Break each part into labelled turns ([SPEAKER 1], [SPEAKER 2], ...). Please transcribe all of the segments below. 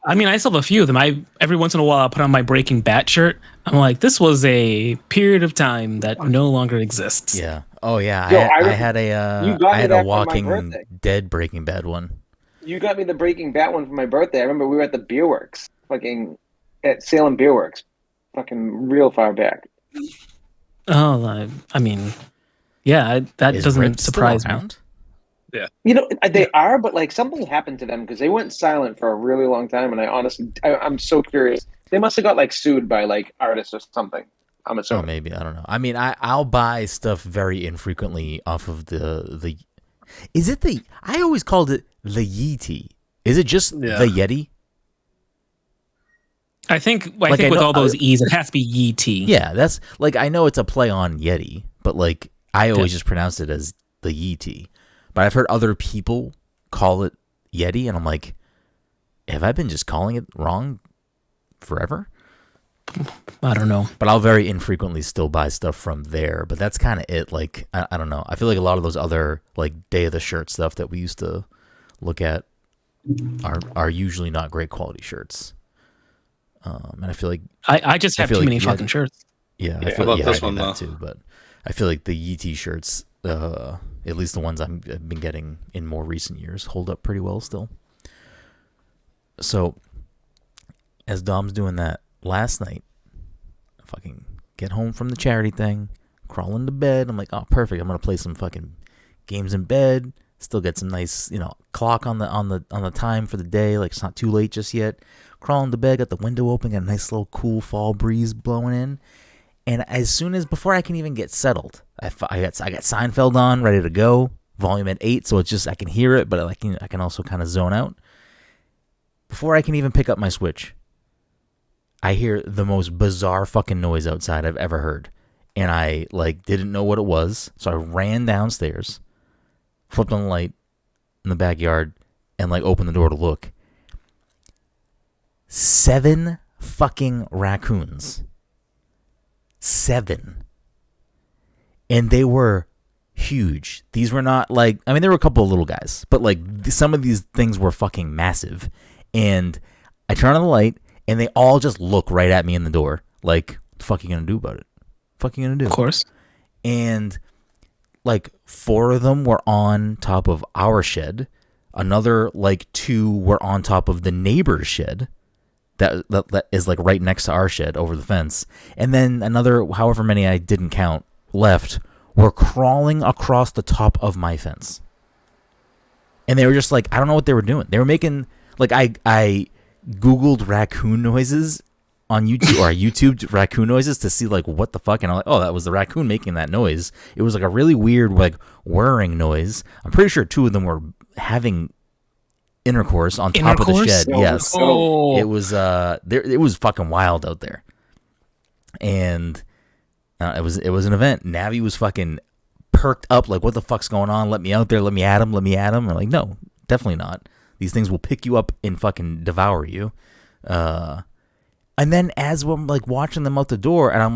[SPEAKER 1] I mean, I still have a few of them. Every once in a while I put on my Breaking Bad shirt. I'm like, this was a period of time that no longer exists.
[SPEAKER 2] Yeah. Oh yeah.
[SPEAKER 3] Yo, you
[SPEAKER 2] I
[SPEAKER 3] got me
[SPEAKER 2] had a
[SPEAKER 3] that for my
[SPEAKER 2] Walking
[SPEAKER 3] birthday.
[SPEAKER 2] Dead Breaking Bad one.
[SPEAKER 3] You got me the Breaking Bad one for my birthday. I remember we were at the Beer Works, fucking at Salem Beer Works, fucking real far back.
[SPEAKER 1] Oh, I mean, yeah, that
[SPEAKER 2] Is Ripped
[SPEAKER 1] doesn't
[SPEAKER 2] still
[SPEAKER 1] surprise me.
[SPEAKER 2] around?
[SPEAKER 4] Yeah.
[SPEAKER 3] You know,
[SPEAKER 1] Yeah.
[SPEAKER 3] they are, but like something happened to them because they went silent for a really long time. And I'm so curious. They must have got like sued by like artists or something. I'm
[SPEAKER 2] Oh,
[SPEAKER 3] assuming.
[SPEAKER 2] maybe, I don't know. I mean, I'll buy stuff very infrequently off of the. Is it the? I always called it the Yeti. Is it just
[SPEAKER 4] Yeah.
[SPEAKER 2] the Yeti?
[SPEAKER 1] I think
[SPEAKER 2] Like, I
[SPEAKER 1] with
[SPEAKER 2] know-
[SPEAKER 1] all those E's, it has to be Yee-T.
[SPEAKER 2] Yeah, that's like, I know it's a play on Yeti, but like I always just pronounce it as the Yeti. But I've heard other people call it Yeti, and I'm like, have I been just calling it wrong forever?
[SPEAKER 1] I don't know.
[SPEAKER 2] But I'll very infrequently still buy stuff from there. But that's kind of it. Like, I don't know. I feel like a lot of those other like Day of the Shirt stuff that we used to look at are usually not great quality shirts. And I feel like
[SPEAKER 1] I just have too many
[SPEAKER 2] Yeti-
[SPEAKER 1] fucking shirts.
[SPEAKER 2] Yeah,
[SPEAKER 4] Yeah,
[SPEAKER 2] I feel
[SPEAKER 4] about
[SPEAKER 2] yeah,
[SPEAKER 4] this
[SPEAKER 2] I do
[SPEAKER 4] one,
[SPEAKER 2] that
[SPEAKER 4] though.
[SPEAKER 2] too. But I feel like the Yee shirts, at least the ones I've been getting in more recent years, hold up pretty well still. So, as Dom's doing that last night, I fucking get home from the charity thing, crawl into bed. I'm like, oh, perfect. I'm gonna play some fucking games in bed. Still get some nice, clock on the time for the day. Like, it's not too late just yet. Crawl into bed, got the window open, got a nice little cool fall breeze blowing in. And before I can even get settled, I got Seinfeld on, ready to go, volume at 8, so it's just, I can hear it, but I can also kind of zone out. Before I can even pick up my Switch, I hear the most bizarre fucking noise outside I've ever heard. And I, didn't know what it was, so I ran downstairs, flipped on the light in the backyard, and, opened the door to look. 7 fucking raccoons. 7. And they were huge. These were not there were a couple of little guys, but some of these things were fucking massive. And I turn on the light, and they all just look right at me in the door. Like, what the fuck are you gonna do about it? What the fuck are you gonna do?
[SPEAKER 1] Of course.
[SPEAKER 2] And 4 of them were on top of our shed. Another 2 were on top of the neighbor's shed. That is right next to our shed over the fence. And then another, however many I didn't count, left were crawling across the top of my fence. And they were just I don't know what they were doing. They were making, I Googled raccoon noises on YouTube, or I YouTubed raccoon noises to see what the fuck. And I'm like, oh, that was the raccoon making that noise. It was a really weird whirring noise. I'm pretty sure 2 of them were having intercourse on top of the shed. Yes.
[SPEAKER 1] Oh.
[SPEAKER 2] It was it was fucking wild out there. And it was an event. Navi was fucking perked up what the fuck's going on? Let me out there, let me at him. I'm like, no, definitely not. These things will pick you up and fucking devour you. And then as I'm watching them out the door, and I'm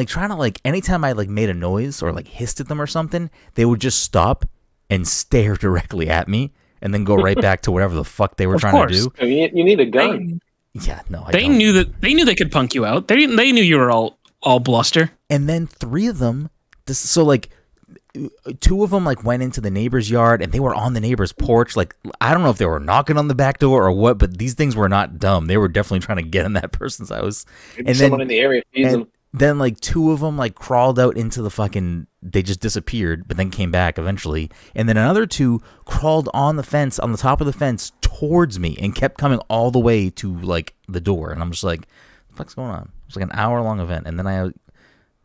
[SPEAKER 2] trying to anytime I made a noise or hissed at them or something, they would just stop and stare directly at me. And then go right back to whatever the fuck they were trying to do.
[SPEAKER 3] You need a gun.
[SPEAKER 2] Yeah, no,
[SPEAKER 1] They knew they could punk you out. They knew you were all bluster.
[SPEAKER 2] And then 3 of them, 2 of them went into the neighbor's yard, and they were on the neighbor's porch. I don't know if they were knocking on the back door or what, but these things were not dumb. They were definitely trying to get in that person's house.
[SPEAKER 3] Maybe
[SPEAKER 2] And
[SPEAKER 3] someone
[SPEAKER 2] then
[SPEAKER 3] in the area feeds them.
[SPEAKER 2] Then 2 of them crawled out into the fucking, they just disappeared, but then came back eventually. And then another 2 crawled on the fence, on the top of the fence towards me, and kept coming all the way to the door. And I'm just like, what the fuck's going on? It was an hour-long event. And then I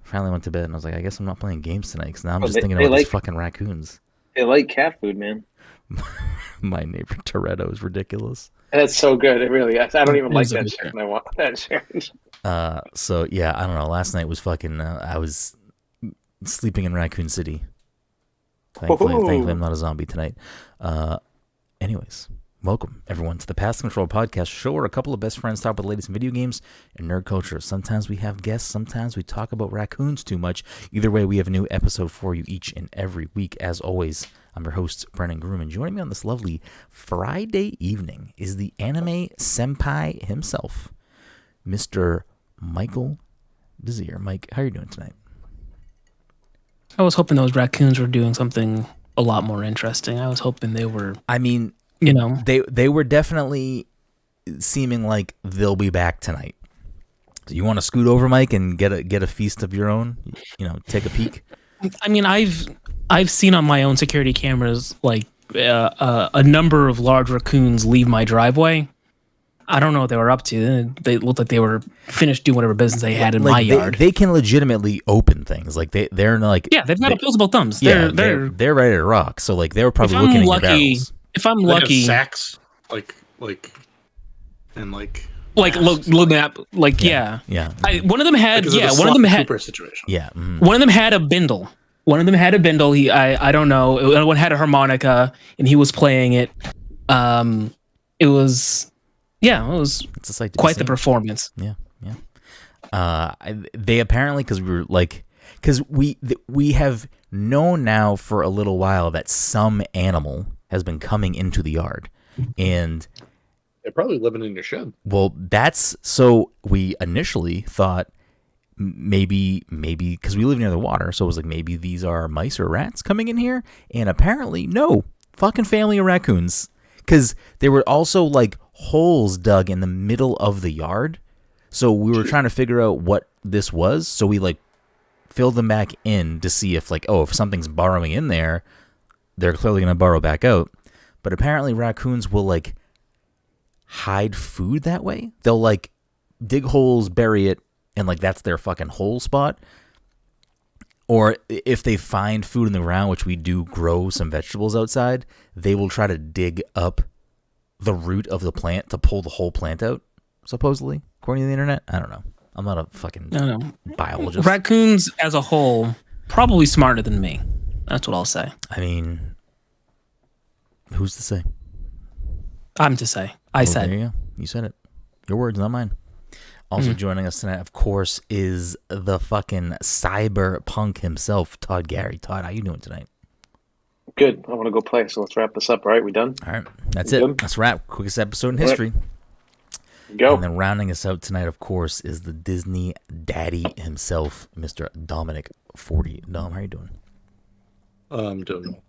[SPEAKER 2] finally went to bed, and I was like, I guess I'm not playing games tonight, because now I'm just thinking about these fucking raccoons.
[SPEAKER 3] They like cat food, man.
[SPEAKER 2] My neighbor Toretto is ridiculous.
[SPEAKER 3] That's so good. It really is. I don't even like
[SPEAKER 1] It's a
[SPEAKER 3] that
[SPEAKER 1] good
[SPEAKER 3] shit,
[SPEAKER 1] shirt.
[SPEAKER 3] and I want that shirt.
[SPEAKER 2] So yeah, I don't know. Last night was fucking. I was sleeping in Raccoon City. Thankfully, I'm not a zombie tonight. Anyways, Welcome, everyone, to the Past Control Podcast show, where a couple of best friends talk about the latest in video games and nerd culture. Sometimes we have guests, sometimes we talk about raccoons too much. Either way, we have a new episode for you each and every week. As always, I'm your host, Brenden Groom, and joining me on this lovely Friday evening is the anime senpai himself, Mr. Michael Desir. Mike, how are you doing tonight?
[SPEAKER 1] I was hoping those raccoons were doing something a lot more interesting. I was hoping they were.
[SPEAKER 2] I mean,
[SPEAKER 1] you know,
[SPEAKER 2] they were definitely seeming like they'll be back tonight. So you want to scoot over, Mike, and get a feast of your own? You know, take a peek.
[SPEAKER 1] I mean, I've seen on my own security cameras like a number of large raccoons leave my driveway. I don't know what they were up to. They looked like they were finished doing whatever business they had in my yard.
[SPEAKER 2] They can legitimately open things. Like they're like,
[SPEAKER 1] yeah, they've got opposable thumbs.
[SPEAKER 2] They're ready to rock. So like they were probably looking at your barrels.
[SPEAKER 1] If I'm lucky,
[SPEAKER 4] sacks like
[SPEAKER 1] look at yeah. One of them had
[SPEAKER 4] super situation.
[SPEAKER 2] Yeah,
[SPEAKER 1] one of them had a bindle. One of them had a bindle. I don't know. One had a harmonica and he was playing it. It was
[SPEAKER 2] it's a sight to
[SPEAKER 1] quite
[SPEAKER 2] be
[SPEAKER 1] the
[SPEAKER 2] seen.
[SPEAKER 1] Performance.
[SPEAKER 2] Yeah. They apparently, because we have known now for a little while that some animal has been coming into the yard, and
[SPEAKER 4] they're probably living in your shed.
[SPEAKER 2] Well, so we initially thought maybe because we live near the water, so it was like maybe these are mice or rats coming in here, and apparently no, fucking family of raccoons, because there were also like holes dug in the middle of the yard, so we were trying to figure out what this was, so we like filled them back in to see if if something's burrowing in there, they're clearly going to burrow back out. But apparently raccoons will like hide food that way. They'll like dig holes, bury it, and like that's their fucking hole spot. Or if they find food in the ground, which we do grow some vegetables outside, they will try to dig up the root of the plant to pull the whole plant out, supposedly, according to the internet. I don't know. I'm not a fucking biologist.
[SPEAKER 1] Raccoons as a whole, probably smarter than me. That's what I'll say.
[SPEAKER 2] I mean, who's to say?
[SPEAKER 1] I'm to say. I said.
[SPEAKER 2] There you go. You said it. Your words, not mine. Also joining us tonight, of course, is the fucking Cyberpunk himself, Todd Gary. Todd, how you doing tonight?
[SPEAKER 3] Good. I want to go play, so let's wrap this up. All right, we done?
[SPEAKER 2] All right. That's it. Let's wrap. Quickest episode in history.
[SPEAKER 3] Go.
[SPEAKER 2] And then rounding us out tonight, of course, is the Disney daddy himself, Mr. Dominic 40. Dom, how you doing?
[SPEAKER 4] I'm doing well.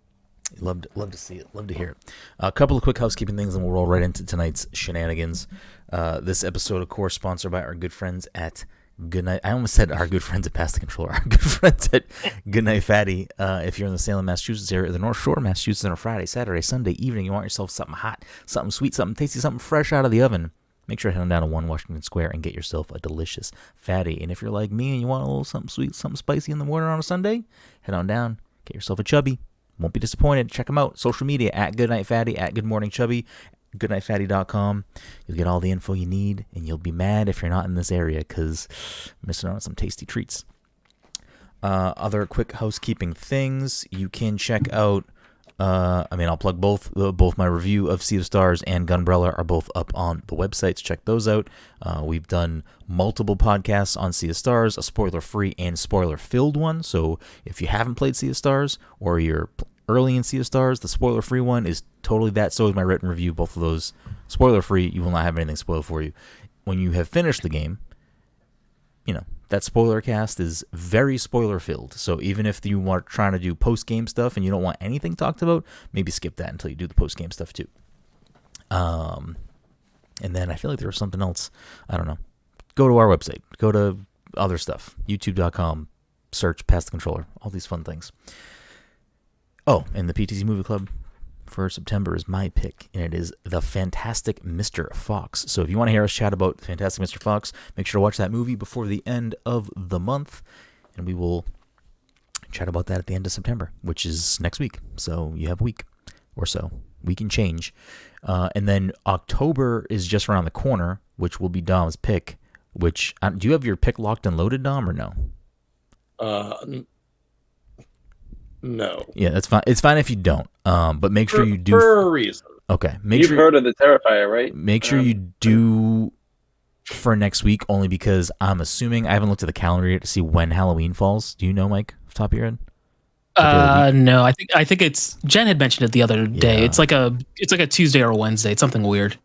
[SPEAKER 2] Love to see it. Love to hear it. A couple of quick housekeeping things, and we'll roll right into tonight's shenanigans. This episode, of course, sponsored by our good friends at Goodnight. I almost said our good friends at Pass the Controller. Our good friends at Goodnight Fatty. If you're in the Salem, Massachusetts area, or the North Shore, Massachusetts, on a Friday, Saturday, Sunday evening, you want yourself something hot, something sweet, something tasty, something fresh out of the oven, make sure to head on down to 1 Washington Square and get yourself a delicious fatty. And if you're like me and you want a little something sweet, something spicy in the morning on a Sunday, head on down, get yourself a chubby. Won't be disappointed. Check them out. Social media at Goodnight Fatty, at Good Morning Chubby, goodnightfatty.com. You'll get all the info you need, and you'll be mad if you're not in this area because you're missing out on some tasty treats. Other quick housekeeping things. You can check out, I'll plug both my review of Sea of Stars and Gunbrella are both up on the websites. Check those out. We've done multiple podcasts on Sea of Stars, a spoiler-free and spoiler-filled one. So if you haven't played Sea of Stars or you're early in Sea of Stars, the spoiler-free one is totally that. So is my written review. Both of those spoiler-free. You will not have anything spoiled for you. When you have finished the game, that spoiler cast is very spoiler-filled. So even if you are trying to do post-game stuff and you don't want anything talked about, maybe skip that until you do the post-game stuff too. And then I feel like there was something else. I don't know. Go to our website. Go to other stuff. YouTube.com. Search Past the Controller. All these fun things. Oh, and the PTZ Movie Club for September is my pick, and it is The Fantastic Mr. Fox. So if you want to hear us chat about Fantastic Mr. Fox, make sure to watch that movie before the end of the month, and we will chat about that at the end of September, which is next week. So you have a week or so. We can change. And then October is just around the corner, which will be Dom's pick. Which do you have your pick locked and loaded, Dom, or no?
[SPEAKER 4] No.
[SPEAKER 2] Yeah, that's fine. It's fine if you don't. But make sure you do
[SPEAKER 4] for a reason.
[SPEAKER 2] Okay.
[SPEAKER 3] You've heard of the Terrifier, right?
[SPEAKER 2] Make sure you do for next week, only because I'm assuming I haven't looked at the calendar yet to see when Halloween falls. Do you know, Mike, off the top of your head?
[SPEAKER 1] No, I think it's Jen had mentioned it the other day.
[SPEAKER 2] Yeah.
[SPEAKER 1] It's like a Tuesday or a Wednesday. It's something weird.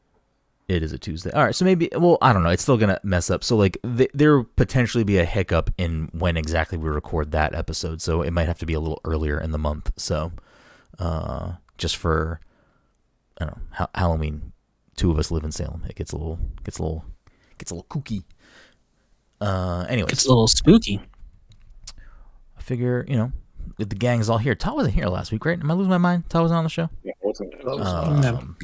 [SPEAKER 2] It is a Tuesday. All right, so maybe, well, I don't know. It's still going to mess up. So, like, there potentially be a hiccup in when exactly we record that episode. So, it might have to be a little earlier in the month. So, just for, I don't know, Halloween, 2 of us live in Salem. It gets a little kooky. Anyways.
[SPEAKER 1] It's a little spooky.
[SPEAKER 2] I figure, the gang's all here. Todd wasn't here last week, right? Am I losing my mind? Todd wasn't on the show?
[SPEAKER 3] Yeah, wasn't it?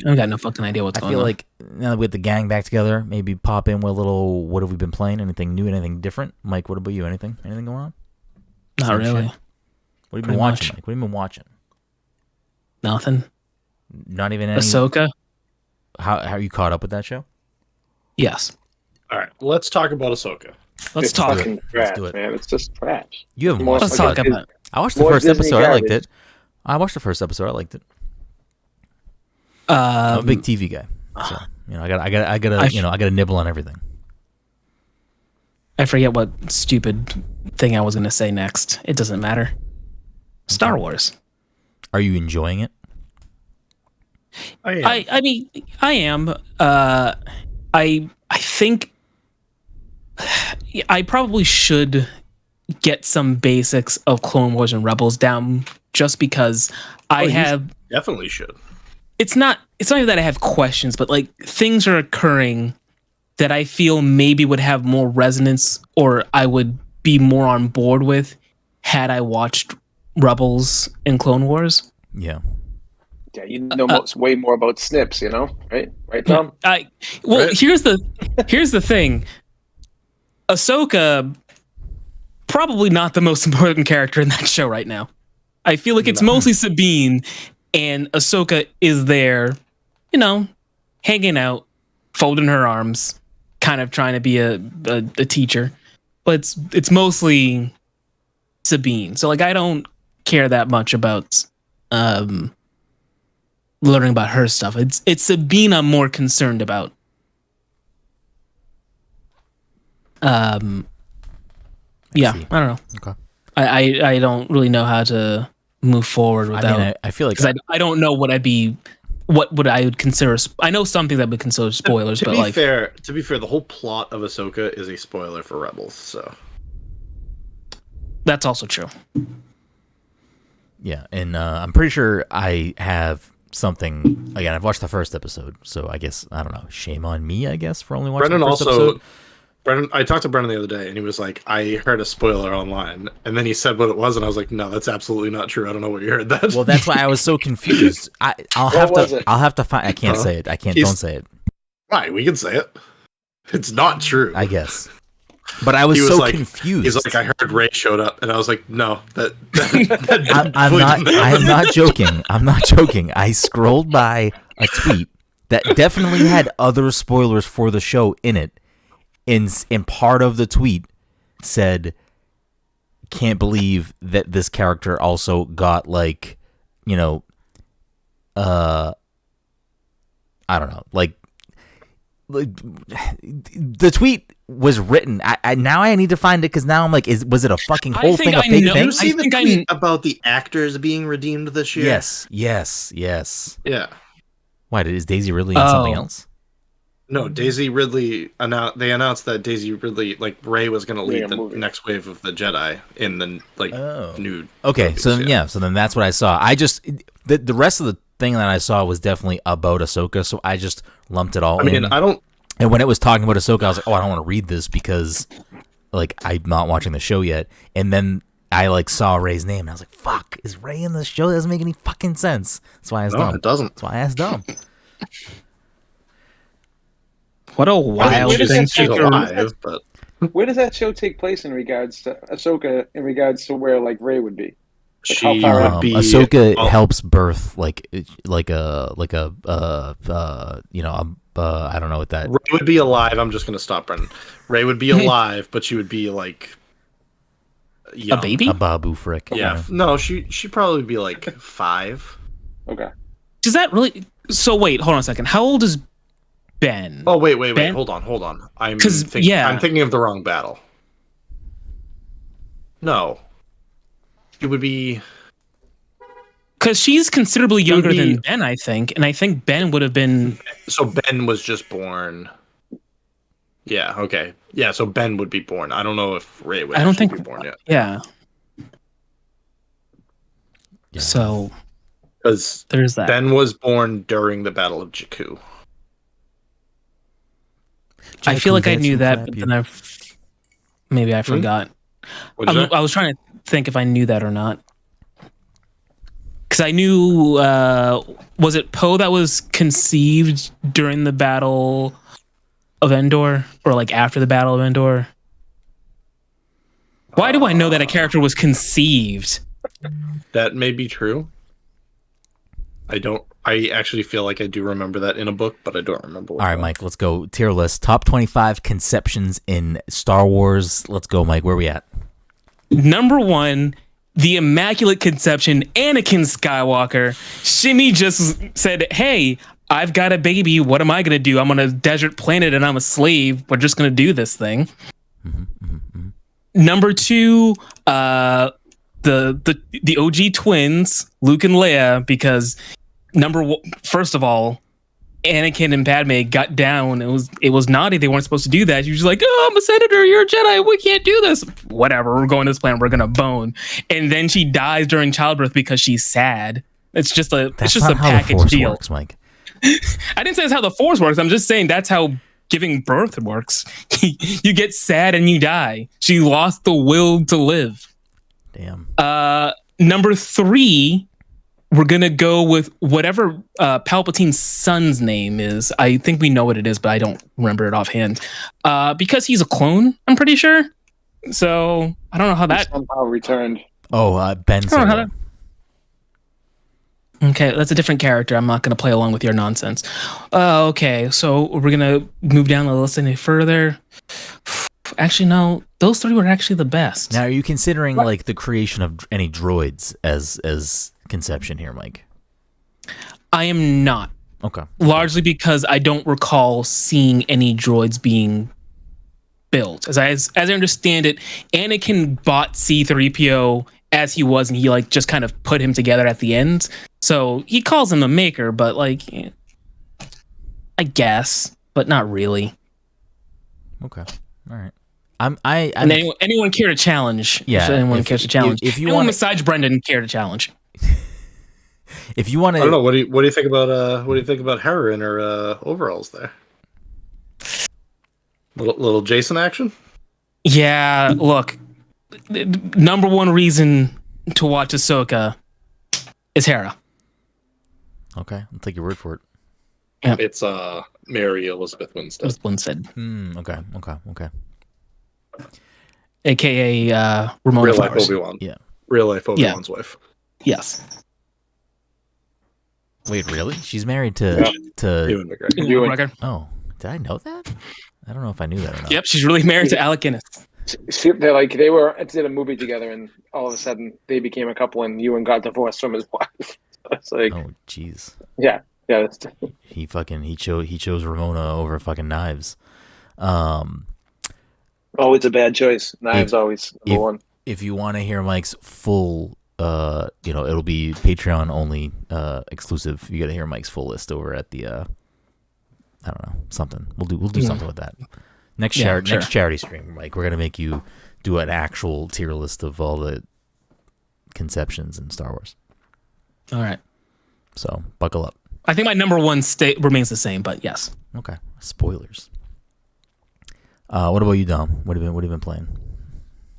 [SPEAKER 1] I got no fucking idea what's going on.
[SPEAKER 2] I feel like now that we have the gang back together, maybe pop in with a little, what have we been playing? Anything new, anything different? Mike, what about you? Anything going on?
[SPEAKER 1] Not really.
[SPEAKER 2] What have you been watching, Mike? What have you been watching?
[SPEAKER 1] Nothing.
[SPEAKER 2] Not even any...
[SPEAKER 1] Ahsoka?
[SPEAKER 2] How are you caught up with that show?
[SPEAKER 1] Yes.
[SPEAKER 4] All right, let's talk about Ahsoka.
[SPEAKER 3] It's fucking trash,
[SPEAKER 2] Let's do it.
[SPEAKER 3] man. It's just trash.
[SPEAKER 2] You haven't watched
[SPEAKER 1] Let's talk about it.
[SPEAKER 2] I watched the
[SPEAKER 3] More
[SPEAKER 2] first
[SPEAKER 3] Disney
[SPEAKER 2] episode. I liked
[SPEAKER 3] garbage.
[SPEAKER 2] it. I watched the first episode. I liked it. I'm a big TV guy, so I gotta nibble on everything.
[SPEAKER 1] I forget what stupid thing I was going to say next. It doesn't matter. Star Wars.
[SPEAKER 2] Are you enjoying it?
[SPEAKER 1] I mean, I am. I think I probably should get some basics of Clone Wars and Rebels down, just because
[SPEAKER 4] Definitely should.
[SPEAKER 1] It's not even that I have questions, but like things are occurring that I feel maybe would have more resonance, or I would be more on board with had I watched Rebels and Clone Wars.
[SPEAKER 2] Yeah.
[SPEAKER 3] Yeah, you know way more about snips, right? Right, Tom?
[SPEAKER 1] Right. Here's the thing. Ahsoka, probably not the most important character in that show right now. I feel like it's mostly Sabine, and Ahsoka is there, hanging out, folding her arms, kind of trying to be a teacher. But it's mostly Sabine. So like I don't care that much about learning about her stuff. It's Sabine I'm more concerned about. Yeah, I don't know.
[SPEAKER 2] Okay.
[SPEAKER 1] I don't really know how to move forward without.
[SPEAKER 2] I mean, I feel like
[SPEAKER 1] I don't know what I would consider. I know something that would consider spoilers,
[SPEAKER 4] to
[SPEAKER 1] but
[SPEAKER 4] be fair, the whole plot of Ahsoka is a spoiler for Rebels. So
[SPEAKER 1] that's also true.
[SPEAKER 2] Yeah, and I'm pretty sure I have something. Again, I've watched the first episode, so I guess I don't know. Shame on me, I guess, for only watching the first episode.
[SPEAKER 4] Brenden, I talked to Brenden the other day, and he was like, "I heard a spoiler online," and then he said what it was, and I was like, "No, that's absolutely not true. I don't know where you heard that."
[SPEAKER 2] Well, that's why I was so confused. I'll have to find. I can't say it. I can't. Don't say it.
[SPEAKER 4] Why? We can say it. It's not true.
[SPEAKER 2] I guess. But I was so confused.
[SPEAKER 4] He's like, I heard Ray showed up, and I was like, no, that
[SPEAKER 2] I am not joking. I'm not joking. I scrolled by a tweet that definitely had other spoilers for the show in it. In part of the tweet said, can't believe that this character also got I don't know, the tweet was written. Now I need to find it because now I'm like, was it a fucking whole thing, a fake thing?
[SPEAKER 4] Did you see the tweet about the actors being redeemed this year?
[SPEAKER 2] Yes.
[SPEAKER 4] Yeah.
[SPEAKER 2] Why, is Daisy Ridley in something else?
[SPEAKER 4] No, Daisy Ridley they announced that Daisy Ridley, Rey, was going to lead the next wave of the Jedi in the new.
[SPEAKER 2] Okay,
[SPEAKER 4] movies,
[SPEAKER 2] so then that's what I saw. I just the rest of the thing that I saw was definitely about Ahsoka, so I just lumped it all in.
[SPEAKER 4] I mean, I don't.
[SPEAKER 2] And when it was talking about Ahsoka, I was like, oh, I don't want to read this because I'm not watching the show yet. And then I saw Rey's name, and I was like, fuck, is Rey in this show? That doesn't make any fucking sense. That's why I asked Dom.
[SPEAKER 4] It doesn't.
[SPEAKER 2] That's why I asked Dom.
[SPEAKER 1] What a wild thing
[SPEAKER 4] she's alive, but
[SPEAKER 3] where does that show take place in regards to Ahsoka? In regards to where Rey would be?
[SPEAKER 4] She would be.
[SPEAKER 2] Ahsoka helps birth I don't know what that.
[SPEAKER 4] Rey would be alive. I'm just gonna stop, Brenden. Rey would be alive, but she would be young.
[SPEAKER 1] A baby,
[SPEAKER 2] a babu frick.
[SPEAKER 4] Yeah, no, she probably be 5.
[SPEAKER 3] Okay.
[SPEAKER 1] Does that really? So wait, hold on a second. How old is Ben?
[SPEAKER 4] Oh wait,
[SPEAKER 1] Ben?
[SPEAKER 4] hold on. I'm
[SPEAKER 1] 'Cause,
[SPEAKER 4] I'm thinking of the wrong battle. No, it would be
[SPEAKER 1] because she's considerably younger than Ben, I think, and I think Ben would have been.
[SPEAKER 4] So Ben was just born. Yeah. Okay. Yeah. So Ben would be born. I don't know if Ray would.
[SPEAKER 1] I don't think
[SPEAKER 4] be born yet.
[SPEAKER 1] Yeah.
[SPEAKER 2] Yeah.
[SPEAKER 1] So
[SPEAKER 4] because
[SPEAKER 1] there's that.
[SPEAKER 4] Ben was born during the Battle of Jakku.
[SPEAKER 1] I feel like I knew that, but then maybe I forgot. I was trying to think if I knew that or not. Because I knew, was it Poe that was conceived during the Battle of Endor? Or like after the Battle of Endor? Why do I know that a character was conceived?
[SPEAKER 4] That may be true. I actually feel like I do remember that in a book, but I don't remember.
[SPEAKER 2] All right, Mike, let's go. Tier list. Top 25 conceptions in Star Wars. Let's go, Mike. Where are we at?
[SPEAKER 1] Number 1, the Immaculate Conception, Anakin Skywalker. Shimmy just said, hey, I've got a baby. What am I going to do? I'm on a desert planet and I'm a slave. We're just going to do this thing. Number 2, the OG twins, Luke and Leia, because first of all, Anakin and Padme got down. It was naughty. They weren't supposed to do that. She was like, "Oh, I'm a senator. You're a Jedi. We can't do this. Whatever. We're going to this planet. We're gonna bone." And then she dies during childbirth because she's sad. It's just a package deal.
[SPEAKER 2] Works, Mike.
[SPEAKER 1] I didn't say that's how the Force works. I'm just saying that's how giving birth works. You get sad and you die. She lost the will to live.
[SPEAKER 2] Damn.
[SPEAKER 1] Number 3. We're going to go with whatever Palpatine's son's name is. I think we know what it is, but I don't remember it offhand. Because he's a clone, I'm pretty sure. So I don't know how that
[SPEAKER 3] somehow returned.
[SPEAKER 2] Oh, Ben Solo.
[SPEAKER 1] Okay, that's a different character. I'm not going to play along with your nonsense. Okay, so we're going to move down the list any further. Actually, no. Those 3 were actually the best.
[SPEAKER 2] Now, are you considering like the creation of any droids as conception here, Mike?
[SPEAKER 1] I am not.
[SPEAKER 2] Okay.
[SPEAKER 1] Largely because I don't recall seeing any droids being built. As I understand it, Anakin bought C-3PO as he was, and he like just kind of put him together at the end. So he calls him a maker, but like, I guess, but not really.
[SPEAKER 2] Okay. All right.
[SPEAKER 1] Anyone care to challenge?
[SPEAKER 2] Yeah.
[SPEAKER 1] If anyone cares to challenge.
[SPEAKER 2] If you
[SPEAKER 1] anyone
[SPEAKER 2] want,
[SPEAKER 1] besides Brenden care to challenge.
[SPEAKER 2] If you want to,
[SPEAKER 4] I don't know. What do you think about Hera in her overalls there? Little Jason action.
[SPEAKER 1] Yeah. Look, number 1 reason to watch Ahsoka is Hera.
[SPEAKER 2] Okay, I'll take your word for it.
[SPEAKER 1] Yeah.
[SPEAKER 4] It's Mary Elizabeth Winstead.
[SPEAKER 2] Okay.
[SPEAKER 1] AKA Ramona
[SPEAKER 4] Real life
[SPEAKER 1] Flowers.
[SPEAKER 4] Obi-Wan.
[SPEAKER 2] Yeah.
[SPEAKER 4] Real life Obi-Wan's wife.
[SPEAKER 1] Yes.
[SPEAKER 2] Wait, really? She's married to
[SPEAKER 4] Ewan McGregor.
[SPEAKER 1] McGregor.
[SPEAKER 2] Oh, did I know that? I don't know if I knew that or not.
[SPEAKER 1] Yep, she's really married to Alec Guinness.
[SPEAKER 3] They were did a movie together, and all of a sudden they became a couple, and Ewan got divorced from his wife. It's like,
[SPEAKER 2] Oh, jeez.
[SPEAKER 3] yeah. That's
[SPEAKER 2] He chose Ramona over fucking knives.
[SPEAKER 3] always a bad choice. Knives always number 1.
[SPEAKER 2] If you want to hear Mike's full, it'll be Patreon only exclusive. You got to hear Mike's full list over at the, I don't know, something. We'll do something with that. Next charity stream, Mike. We're gonna make you do an actual tier list of all the conceptions in Star Wars.
[SPEAKER 1] All right.
[SPEAKER 2] So buckle up.
[SPEAKER 1] I think my number 1 remains the same, but yes.
[SPEAKER 2] Okay. Spoilers. What about you, Dom? What have you been playing?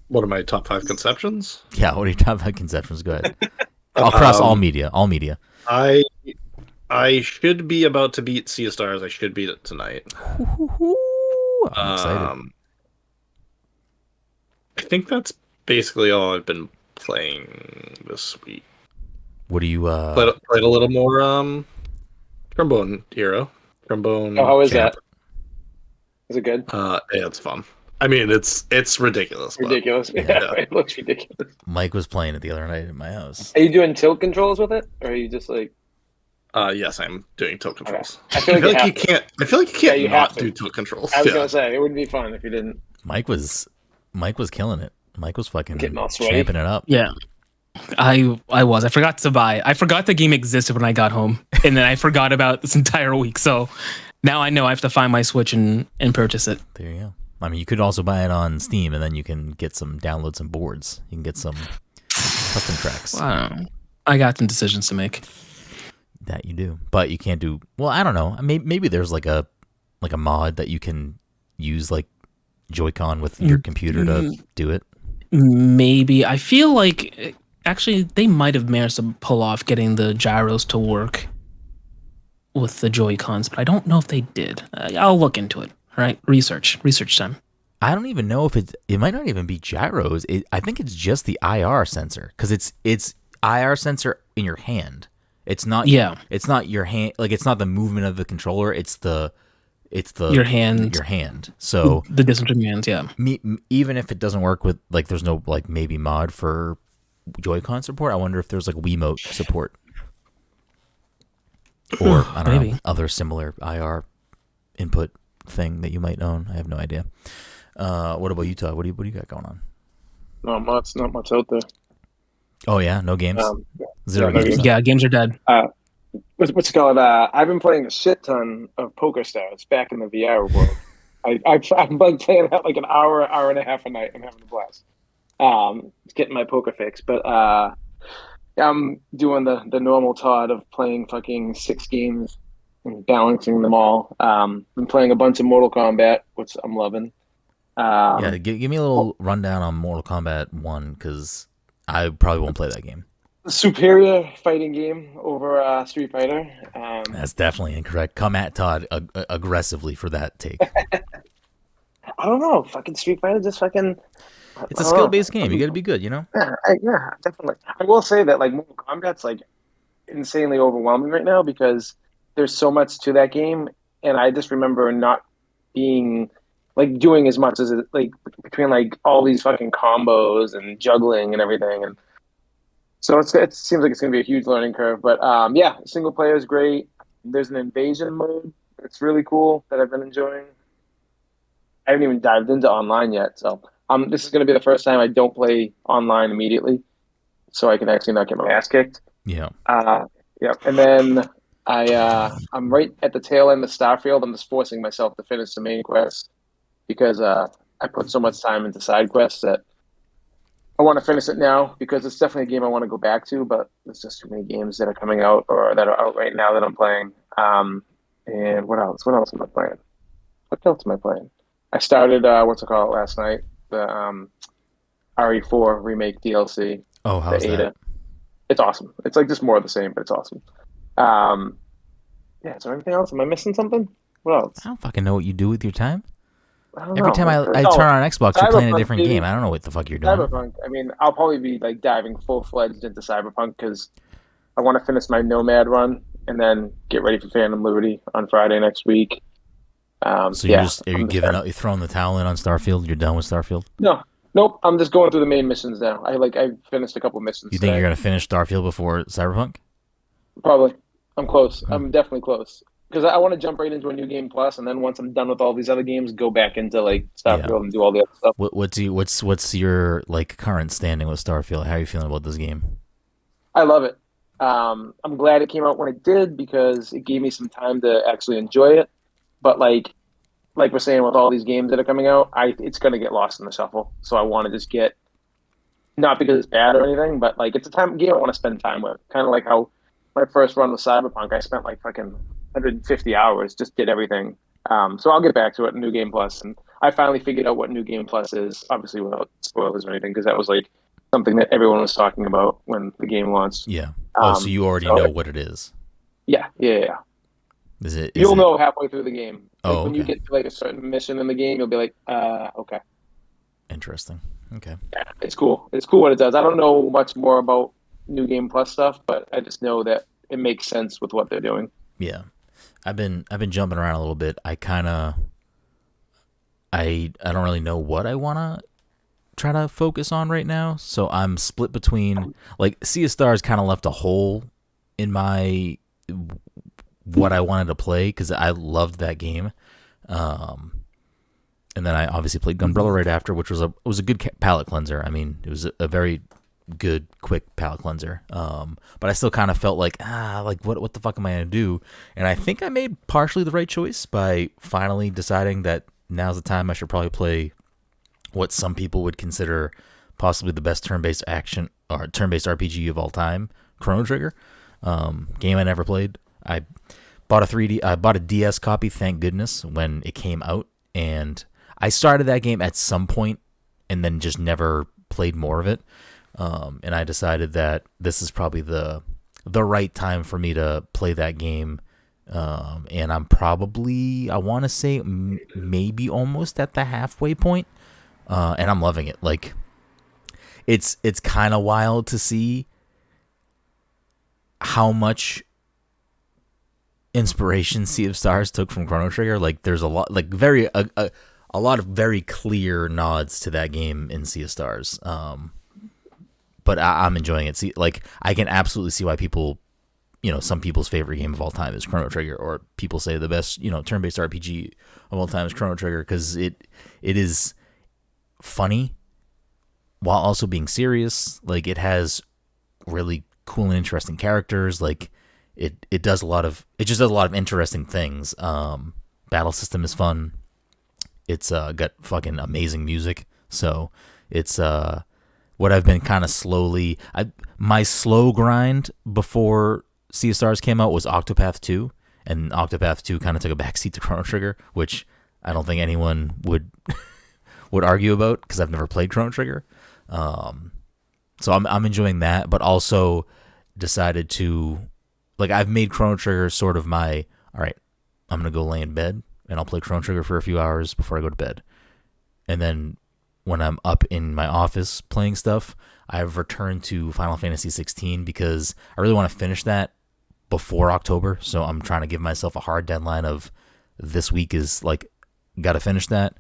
[SPEAKER 4] What are my top 5 conceptions?
[SPEAKER 2] Yeah, what are your top 5 conceptions? Go ahead. Across all media.
[SPEAKER 4] I should be about to beat Sea of Stars. I should beat it tonight.
[SPEAKER 2] I'm excited.
[SPEAKER 4] I think that's basically all I've been playing this week.
[SPEAKER 2] What do you
[SPEAKER 4] played a little more Trombone Hero. Trombone.
[SPEAKER 3] how is
[SPEAKER 4] Champ.
[SPEAKER 3] that? Is it good?
[SPEAKER 4] Yeah, it's fun. I mean, it's ridiculous.
[SPEAKER 3] Ridiculous. Yeah, it looks ridiculous.
[SPEAKER 2] Mike was playing it the other night at my house.
[SPEAKER 3] Are you doing tilt controls with it, or are you just like?
[SPEAKER 4] Yes, I'm doing tilt controls.
[SPEAKER 3] Okay. I feel like you
[SPEAKER 4] can't. I feel like you can't
[SPEAKER 3] you
[SPEAKER 4] not do tilt controls.
[SPEAKER 3] I was gonna say it wouldn't be fun if you didn't.
[SPEAKER 2] Mike was killing it. Mike was fucking
[SPEAKER 3] Getting all sweaty.
[SPEAKER 2] champing it up.
[SPEAKER 1] Yeah. I forgot to buy. I forgot the game existed when I got home, and then I forgot about this entire week. So now I know I have to find my Switch and purchase it.
[SPEAKER 2] There you go. I mean, you could also buy it on Steam, and then you can download some boards. You can get some custom tracks.
[SPEAKER 1] Wow. I got some decisions to make.
[SPEAKER 2] That you do, but you can't do. Well, I don't know. Maybe there's like a mod that you can use like Joy-Con with your computer to do it.
[SPEAKER 1] Maybe. I feel like actually they might have managed to pull off getting the gyros to work with the Joy-Cons, but I don't know if they did. I'll look into it. All right, research time.
[SPEAKER 2] I don't even know if it might not even be gyros. I think it's just the IR sensor, because it's IR sensor in your hand. It's not.
[SPEAKER 1] Yeah.
[SPEAKER 2] It's not your hand. Like, it's not the movement of the controller. It's
[SPEAKER 1] your hand.
[SPEAKER 2] Your hand. So
[SPEAKER 1] the distance between your hands. Yeah.
[SPEAKER 2] Even if it doesn't work with, like, there's no like maybe mod for Joy-Con support. I wonder if there's like Wiimote support, or I don't know, other similar IR input thing that you might own. I have no idea. What about you, Todd? What do you got going on?
[SPEAKER 3] Not much out there.
[SPEAKER 2] Oh yeah, no games.
[SPEAKER 3] Zero
[SPEAKER 2] games.
[SPEAKER 1] Yeah, games are dead.
[SPEAKER 3] What's it called? I've been playing a shit ton of Poker Stars back in the VR world. I'm like playing that like an hour and a half a night. I'm having a blast. Getting my poker fix, but I'm doing the normal Todd of playing fucking 6 games and balancing them all. Been playing a bunch of Mortal Kombat, which I'm loving.
[SPEAKER 2] Yeah, give me a little rundown on Mortal Kombat 1, because I probably won't play that game.
[SPEAKER 3] Superior fighting game over Street Fighter.
[SPEAKER 2] That's definitely incorrect. Come at Todd aggressively for that take.
[SPEAKER 3] I don't know. Fucking Street Fighter just fucking...
[SPEAKER 2] It's a skill-based game. You got to be good, you know?
[SPEAKER 3] Yeah, definitely. I will say that like Mortal Kombat's like insanely overwhelming right now, because there's so much to that game, and I just remember not being... like doing as much as it, like between like all these fucking combos and juggling and everything, and so it seems like it's gonna be a huge learning curve. But yeah, single player is great. There's an invasion mode that's really cool that I've been enjoying. I haven't even dived into online yet, so this is gonna be the first time I don't play online immediately, so I can actually not get my ass kicked.
[SPEAKER 2] Yeah.
[SPEAKER 3] Yeah, and then I'm right at the tail end of Starfield. I'm just forcing myself to finish the main quest, because I put so much time into side quests that I want to finish it now, because it's definitely a game I want to go back to, but there's just too many games that are coming out or that are out right now that I'm playing. And what else? What else am I playing? What else am I playing? I started, last night? The RE4 remake DLC.
[SPEAKER 2] Oh, how's that?
[SPEAKER 3] It's awesome. It's like just more of the same, but it's awesome. Yeah, is there anything else? Am I missing something? What else?
[SPEAKER 2] I don't fucking know what you do with your time.
[SPEAKER 3] Every
[SPEAKER 2] time I turn on Xbox, you're playing a different game. I don't know what the fuck you're doing.
[SPEAKER 3] Cyberpunk. I mean, I'll probably be like diving full-fledged into Cyberpunk, because I want to finish my Nomad run and then get ready for Phantom Liberty on Friday next week.
[SPEAKER 2] So are you giving up? You throwing the towel in on Starfield? You're done with Starfield?
[SPEAKER 3] Nope. I'm just going through the main missions now. I finished a couple missions.
[SPEAKER 2] You think you're gonna finish Starfield before Cyberpunk?
[SPEAKER 3] Probably. I'm close. I'm definitely close. Because I want to jump right into a new game plus, and then once I'm done with all these other games, go back into like Starfield and do all the other stuff.
[SPEAKER 2] What's your like current standing with Starfield? How are you feeling about this game?
[SPEAKER 3] I love it. I'm glad it came out when it did, because it gave me some time to actually enjoy it. But like we're saying with all these games that are coming out, it's going to get lost in the shuffle. So I want to just get, not because it's bad or anything, but like it's a game I want to spend time with. Kind of like how my first run with Cyberpunk, I spent like fucking 150 hours, just did everything. So I'll get back to it in New Game Plus, and I finally figured out what New Game Plus is, obviously without spoilers or anything, because that was like something that everyone was talking about when the game launched.
[SPEAKER 2] Yeah. So you already know what it is.
[SPEAKER 3] Yeah. You'll know halfway through the game. Like when you get to like a certain mission in the game, you'll be like, okay.
[SPEAKER 2] Interesting. Okay.
[SPEAKER 3] Yeah, it's cool. It's cool what it does. I don't know much more about New Game Plus stuff, but I just know that it makes sense with what they're doing.
[SPEAKER 2] Yeah. I've been jumping around a little bit. I don't really know what I want to try to focus on right now. So I'm split between, like, Sea of Stars kind of left a hole in my what I wanted to play because I loved that game. And then I obviously played Gunbrella right after, which was a good palate cleanser. I mean, it was a very good, quick palate cleanser. But I still kind of felt like what the fuck am I gonna do? And I think I made partially the right choice by finally deciding that now's the time I should probably play what some people would consider possibly the best turn-based action or turn-based RPG of all time, Chrono Trigger. Game I never played. I bought a DS copy, thank goodness, when it came out, and I started that game at some point and then just never played more of it. And I decided that this is probably the right time for me to play that game. And I'm probably, I want to say maybe almost at the halfway point. And I'm loving it. Like, it's kind of wild to see how much inspiration Sea of Stars took from Chrono Trigger. Like, there's a lot, like a lot of very clear nods to that game in Sea of Stars. But I'm enjoying it. See, like, I can absolutely see why people, some people's favorite game of all time is Chrono Trigger, or people say the best, turn-based RPG of all time is Chrono Trigger, because it is funny while also being serious. Like, it has really cool and interesting characters. Like, it just does a lot of interesting things. Battle system is fun. It's got fucking amazing music. So it's what I've been kind of slowly. My slow grind before Sea of Stars came out was Octopath 2, and Octopath 2 kind of took a backseat to Chrono Trigger, which I don't think anyone would argue about because I've never played Chrono Trigger. So I'm enjoying that, but also decided to, like, I've made Chrono Trigger sort of my, all right, I'm gonna go lay in bed and I'll play Chrono Trigger for a few hours before I go to bed, and then when I'm up in my office playing stuff, I've returned to Final Fantasy XVI because I really want to finish that before October. So I'm trying to give myself a hard deadline of this week is like, got to finish that.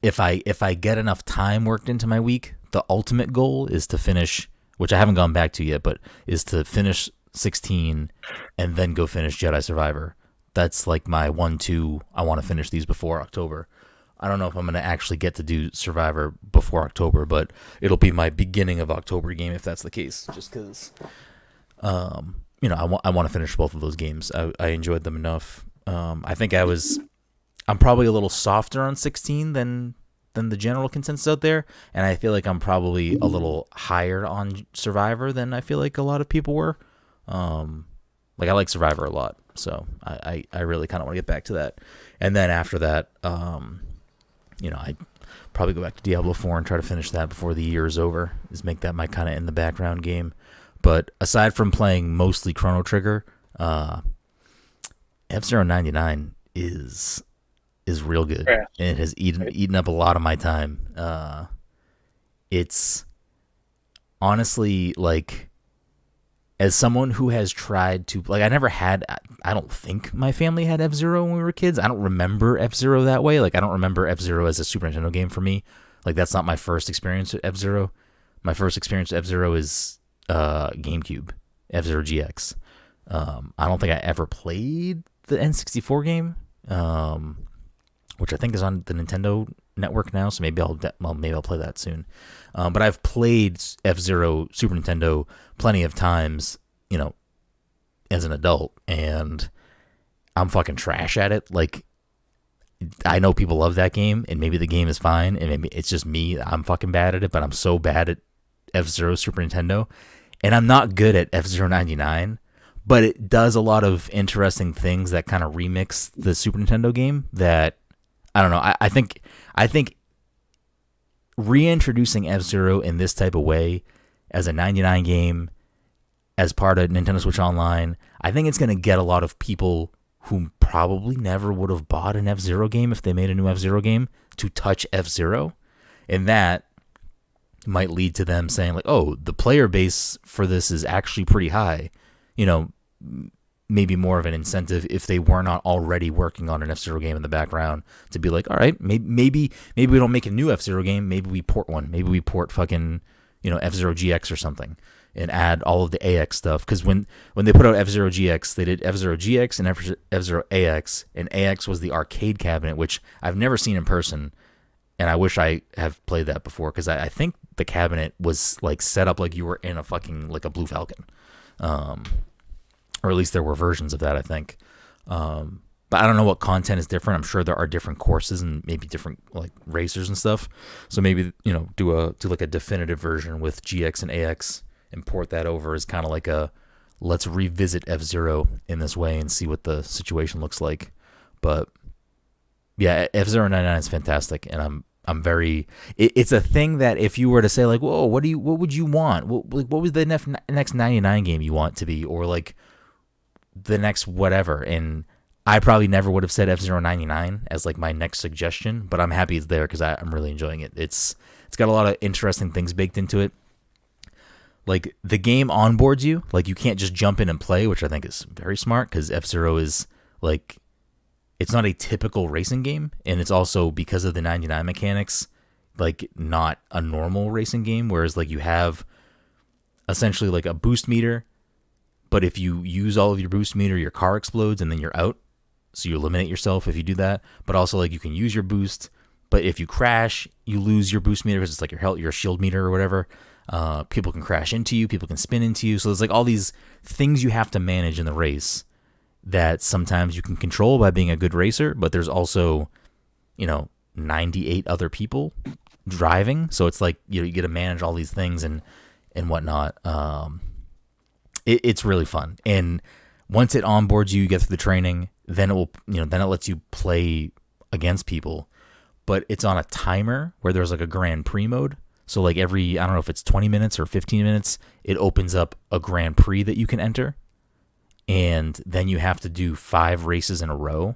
[SPEAKER 2] If I get enough time worked into my week, the ultimate goal is to finish, which I haven't gone back to yet, but is to finish 16 and then go finish Jedi Survivor. That's like my 1-2. I want to finish these before October. I don't know if I'm going to actually get to do Survivor before October, but it'll be my beginning of October game if that's the case. Just because, I want to finish both of those games. I enjoyed them enough. I think I'm probably a little softer on 16 than the general consensus out there, and I feel like I'm probably a little higher on Survivor than I feel like a lot of people were. Like, I like Survivor a lot, so I really kind of want to get back to that. And then after that, I'd probably go back to Diablo 4 and try to finish that before the year is over, is make that my kind of in the background game. But aside from playing mostly Chrono Trigger, F-Zero 99 is real good. Yeah. And it has eaten up a lot of my time. It's honestly, like, as someone who has tried to, like, I don't think my family had F-Zero when we were kids. I don't remember F-Zero that way. Like, I don't remember F-Zero as a Super Nintendo game for me. Like, that's not my first experience with F-Zero. My first experience with F-Zero is GameCube, F-Zero GX. I don't think I ever played the N64 game, which I think is on the Nintendo network now, so maybe I'll play that soon. But I've played F-Zero Super Nintendo plenty of times, as an adult, and I'm fucking trash at it. Like, I know people love that game, and maybe the game is fine, and maybe it's just me. I'm fucking bad at it, but I'm so bad at F-Zero Super Nintendo, and I'm not good at F-Zero 99, but it does a lot of interesting things that kind of remix the Super Nintendo game that, I don't know, I think reintroducing F-Zero in this type of way as a 99 game as part of Nintendo Switch Online, I think it's going to get a lot of people who probably never would have bought an F-Zero game if they made a new F-Zero game to touch F-Zero. And that might lead to them saying, like, oh, the player base for this is actually pretty high. Maybe more of an incentive if they were not already working on an F-Zero game in the background to be like, all right, maybe we don't make a new F-Zero game. Maybe we port one. Maybe we port fucking, F-Zero GX or something. and add all of the AX stuff. Because when they put out F-Zero GX, they did F-Zero GX and F-Zero AX, and AX was the arcade cabinet, which I've never seen in person, and I wish I have played that before, because I think the cabinet was like set up like you were in a fucking like a Blue Falcon, or at least there were versions of that, I think. But I don't know what content is different. I'm sure there are different courses and maybe different like racers and stuff. So maybe, you know, do like a definitive version with GX and AX and port that over as kind of like a let's revisit F-Zero in this way and see what the situation looks like. But yeah, F-Zero 99 is fantastic, and I'm very. It's a thing that if you were to say like, whoa, what would you want? What was the next 99 game you want to be, or like the next whatever? And I probably never would have said F-Zero 99 as like my next suggestion, but I'm happy it's there because I'm really enjoying it. It's got a lot of interesting things baked into it. Like the game onboards you, like you can't just jump in and play, which I think is very smart because F-Zero is like, it's not a typical racing game, and it's also because of the 99 mechanics, like not a normal racing game, whereas like you have essentially like a boost meter, but if you use all of your boost meter, your car explodes and then you're out. So you eliminate yourself if you do that. But also like you can use your boost, but if you crash, you lose your boost meter because it's like your shield meter or whatever. People can crash into you, people can spin into you. So there's like all these things you have to manage in the race that sometimes you can control by being a good racer, but there's also, 98 other people driving. So it's like, you get to manage all these things and whatnot. It's really fun. And once it onboards you, you get through the training, then it will, then it lets you play against people, but it's on a timer where there's like a Grand Prix mode. So like every, I don't know if it's 20 minutes or 15 minutes, it opens up a Grand Prix that you can enter. And then you have to do 5 races in a row.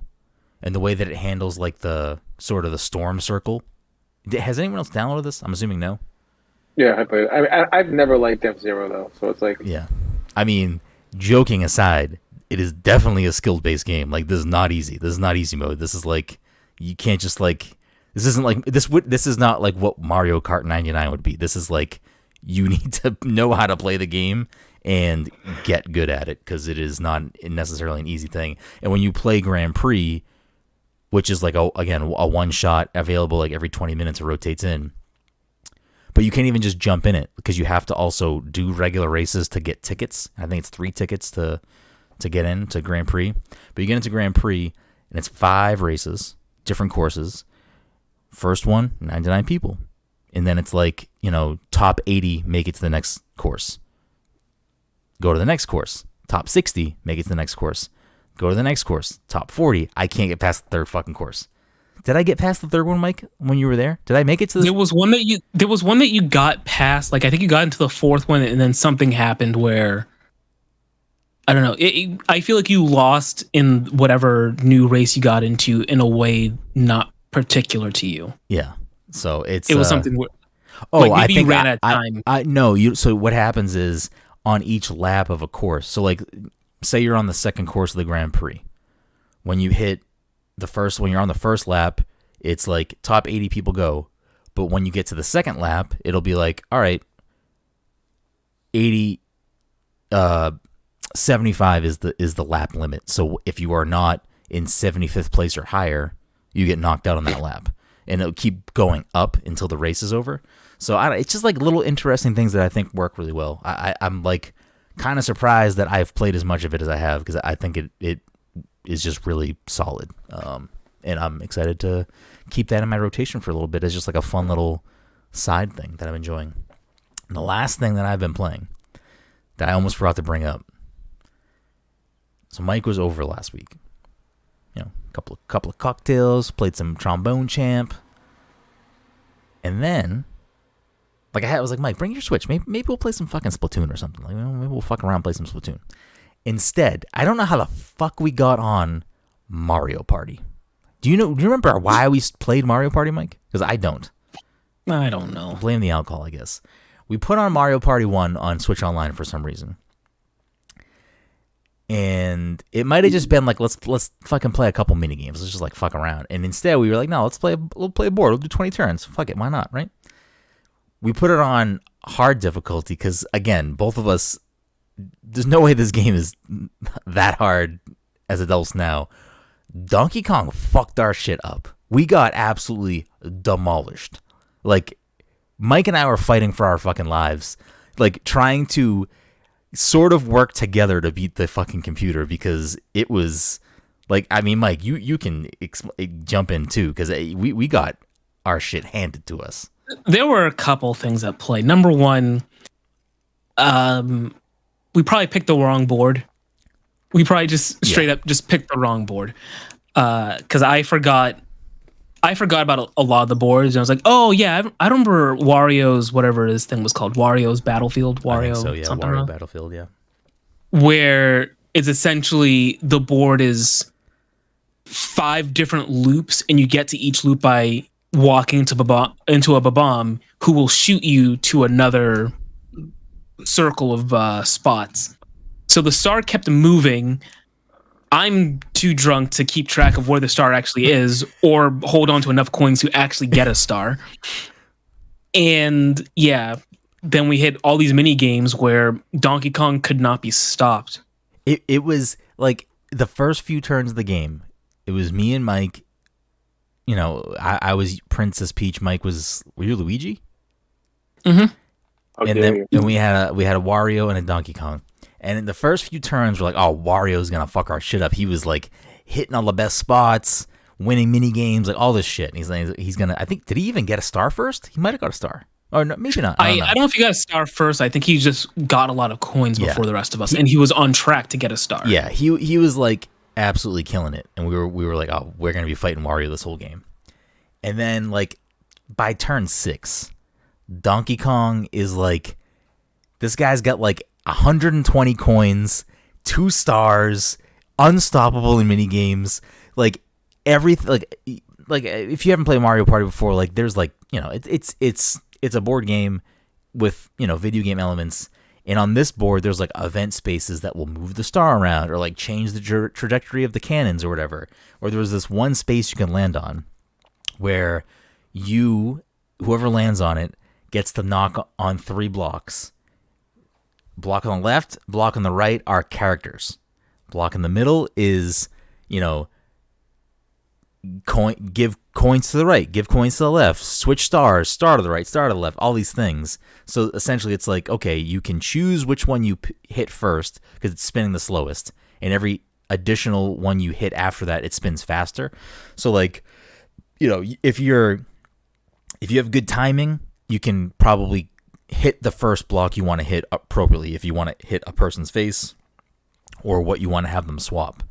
[SPEAKER 2] And the way that it handles like the sort of the storm circle. Has anyone else downloaded this? I'm assuming no.
[SPEAKER 3] Yeah, I played it. I've never liked F-Zero though, so it's like.
[SPEAKER 2] Yeah. I mean, joking aside, it is definitely a skill-based game. Like, this is not easy. This is not easy mode. This is like, you can't just like, this isn't like, this is not like what Mario Kart 99 would be. This is like, you need to know how to play the game and get good at it, because it is not necessarily an easy thing. And when you play Grand Prix, which is like, a one-shot available like every 20 minutes, it rotates in. But you can't even just jump in it, because you have to also do regular races to get tickets. I think it's 3 tickets to get into Grand Prix. But you get into Grand Prix, and it's 5 races, different courses. First one, 99 people. And then it's like, top 80 make it to the next course. Go to the next course. Top 60 make it to the next course. Go to the next course. Top 40, I can't get past the third fucking course. Did I get past the third one, Mike, when you were there? Did I make it to the...
[SPEAKER 1] There was one that you got past. Like, I think you got into the 4th one, and then something happened where, I don't know. I feel like you lost in whatever new race you got into in a way not particular to you.
[SPEAKER 2] Yeah. So it
[SPEAKER 1] was something where,
[SPEAKER 2] maybe
[SPEAKER 1] I think
[SPEAKER 2] you
[SPEAKER 1] ran out of time.
[SPEAKER 2] No. So what happens is on each lap of a course. So like, say you're on the second course of the Grand Prix. When you hit when you're on the first lap, it's like top 80 people go. But when you get to the second lap, it'll be like, all right, 75 is the lap limit. So if you are not in 75th place or higher, you get knocked out on that lap. And it'll keep going up until the race is over. So it's just like little interesting things that I think work really well. I'm like kind of surprised that I've played as much of it as I have, because I think it is just really solid. And I'm excited to keep that in my rotation for a little bit as just like a fun little side thing that I'm enjoying. And the last thing that I've been playing that I almost forgot to bring up. So Mike was over last week. Couple of cocktails, played some Trombone Champ. And then I was like, Mike, bring your Switch. Maybe we'll play some fucking Splatoon or something. Like, maybe we'll fuck around and play some Splatoon. Instead, I don't know how the fuck we got on Mario Party. Do you remember why we played Mario Party, Mike? Because I don't.
[SPEAKER 1] I don't know.
[SPEAKER 2] Blame the alcohol, I guess. We put on Mario Party 1 on Switch Online for some reason. And it might have just been like, let's fucking play a couple mini games. Let's just like fuck around. And instead we were like, no, we'll play a board. We'll do 20 turns. Fuck it, why not, right? We put it on hard difficulty because, again, both of us, there's no way this game is that hard as adults now. Donkey Kong fucked our shit up. We got absolutely demolished. Like, Mike and I were fighting for our fucking lives, like trying to sort of work together to beat the fucking computer because it was like, I mean, Mike, you can jump in too because we got our shit handed to us.
[SPEAKER 1] There were a couple things at play. Number one, we probably picked the wrong board. We probably just straight up just picked the wrong board because I forgot about a lot of the boards, and I was like, "Oh yeah, I remember Wario's whatever this thing was called, Wario's Battlefield,
[SPEAKER 2] I think so, yeah, Wario Battlefield, yeah,
[SPEAKER 1] where it's essentially the board is 5 different loops, and you get to each loop by walking into a bomb who will shoot you to another circle of spots. So the star kept moving. I'm too drunk to keep track of where the star actually is or hold on to enough coins to actually get a star. And yeah, then we hit all these mini games where Donkey Kong could not be stopped.
[SPEAKER 2] It was like the first few turns of the game, it was me and Mike. You know, I was Princess Peach. Mike was, were you Luigi?
[SPEAKER 1] Mm-hmm.
[SPEAKER 2] And then we had a Wario and a Donkey Kong. And in the first few turns, we're like, oh, Wario's going to fuck our shit up. He was like hitting all the best spots, winning mini games, like all this shit. And he's going to, I think, did he even get a star first? He might have got a star. Or no, maybe not.
[SPEAKER 1] I don't know if he got a star first. I think he just got a lot of coins before the rest of us. And he was on track to get a star.
[SPEAKER 2] Yeah, he was like absolutely killing it. And we were like, oh, we're going to be fighting Wario this whole game. And then like by turn 6, Donkey Kong is like, this guy's got like 120 coins, 2 stars, unstoppable in mini games, like everything. Like if you haven't played Mario Party before, like there's like, you know, it's a board game with, you know, video game elements, and on this board there's like event spaces that will move the star around or like change the trajectory of the cannons or whatever. Or there was this one space you can land on where whoever lands on it gets to knock on 3 blocks. Block on the left, block on the right are characters. Block in the middle is, you know, give coins to the right, give coins to the left, switch stars, star to the right, star to the left, all these things. So essentially it's like, okay, you can choose which one you hit first because it's spinning the slowest. And every additional one you hit after that, it spins faster. So like, you know, if you have good timing, you can probably hit the first block you want to hit appropriately if you want to hit a person's face or what you want to have them swap.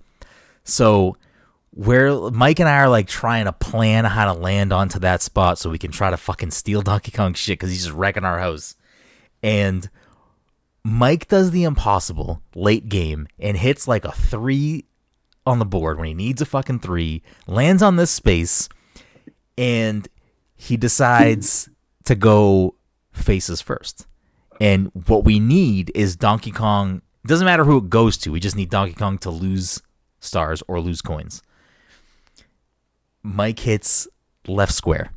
[SPEAKER 2] So where Mike and I are like trying to plan how to land onto that spot so we can try to fucking steal Donkey Kong's shit because he's just wrecking our house. And Mike does the impossible late game and hits like a 3 on the board when he needs a fucking 3, lands on this space, and he decides to go faces first. And what we need is Donkey Kong. It doesn't matter who it goes to. We just need Donkey Kong to lose stars or lose coins. Mike hits left square.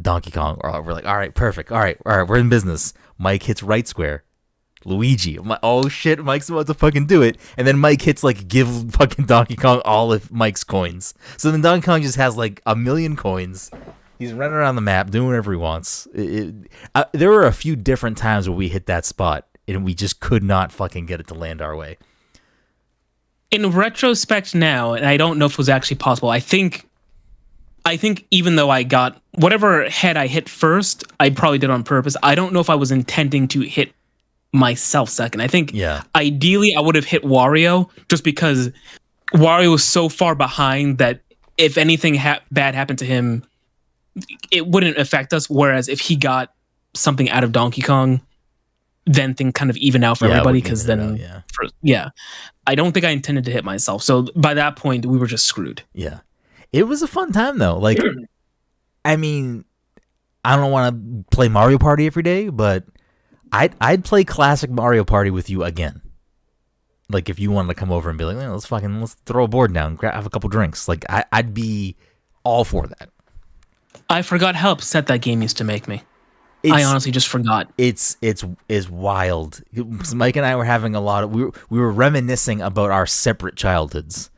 [SPEAKER 2] Donkey Kong. We're like, all right, perfect. All right, we're in business. Mike hits right square. Luigi. I'm like, oh shit, Mike's about to fucking do it. And then Mike hits like, give fucking Donkey Kong all of Mike's coins. So then Donkey Kong just has like 1,000,000 coins. He's running around the map, doing whatever he wants. There were a few different times where we hit that spot, and we just could not fucking get it to land our way.
[SPEAKER 1] In retrospect now, and I don't know if it was actually possible, I think even though I got whatever head I hit first, I probably did on purpose. I don't know if I was intending to hit myself second. I think ideally I would have hit Wario just because Wario was so far behind that if anything bad happened to him, it wouldn't affect us. Whereas if he got something out of Donkey Kong, then things kind of even out for everybody. Because then, I don't think I intended to hit myself. So by that point, we were just screwed.
[SPEAKER 2] Yeah, it was a fun time though. Like, I mean, I don't want to play Mario Party every day, but I'd play classic Mario Party with you again. Like if you wanted to come over and be like, let's throw a board down, have a couple drinks. Like I'd be all for that.
[SPEAKER 1] I forgot how upset that game used to make me. I honestly just forgot.
[SPEAKER 2] It's wild. Mike and I were having a lot of we were reminiscing about our separate childhoods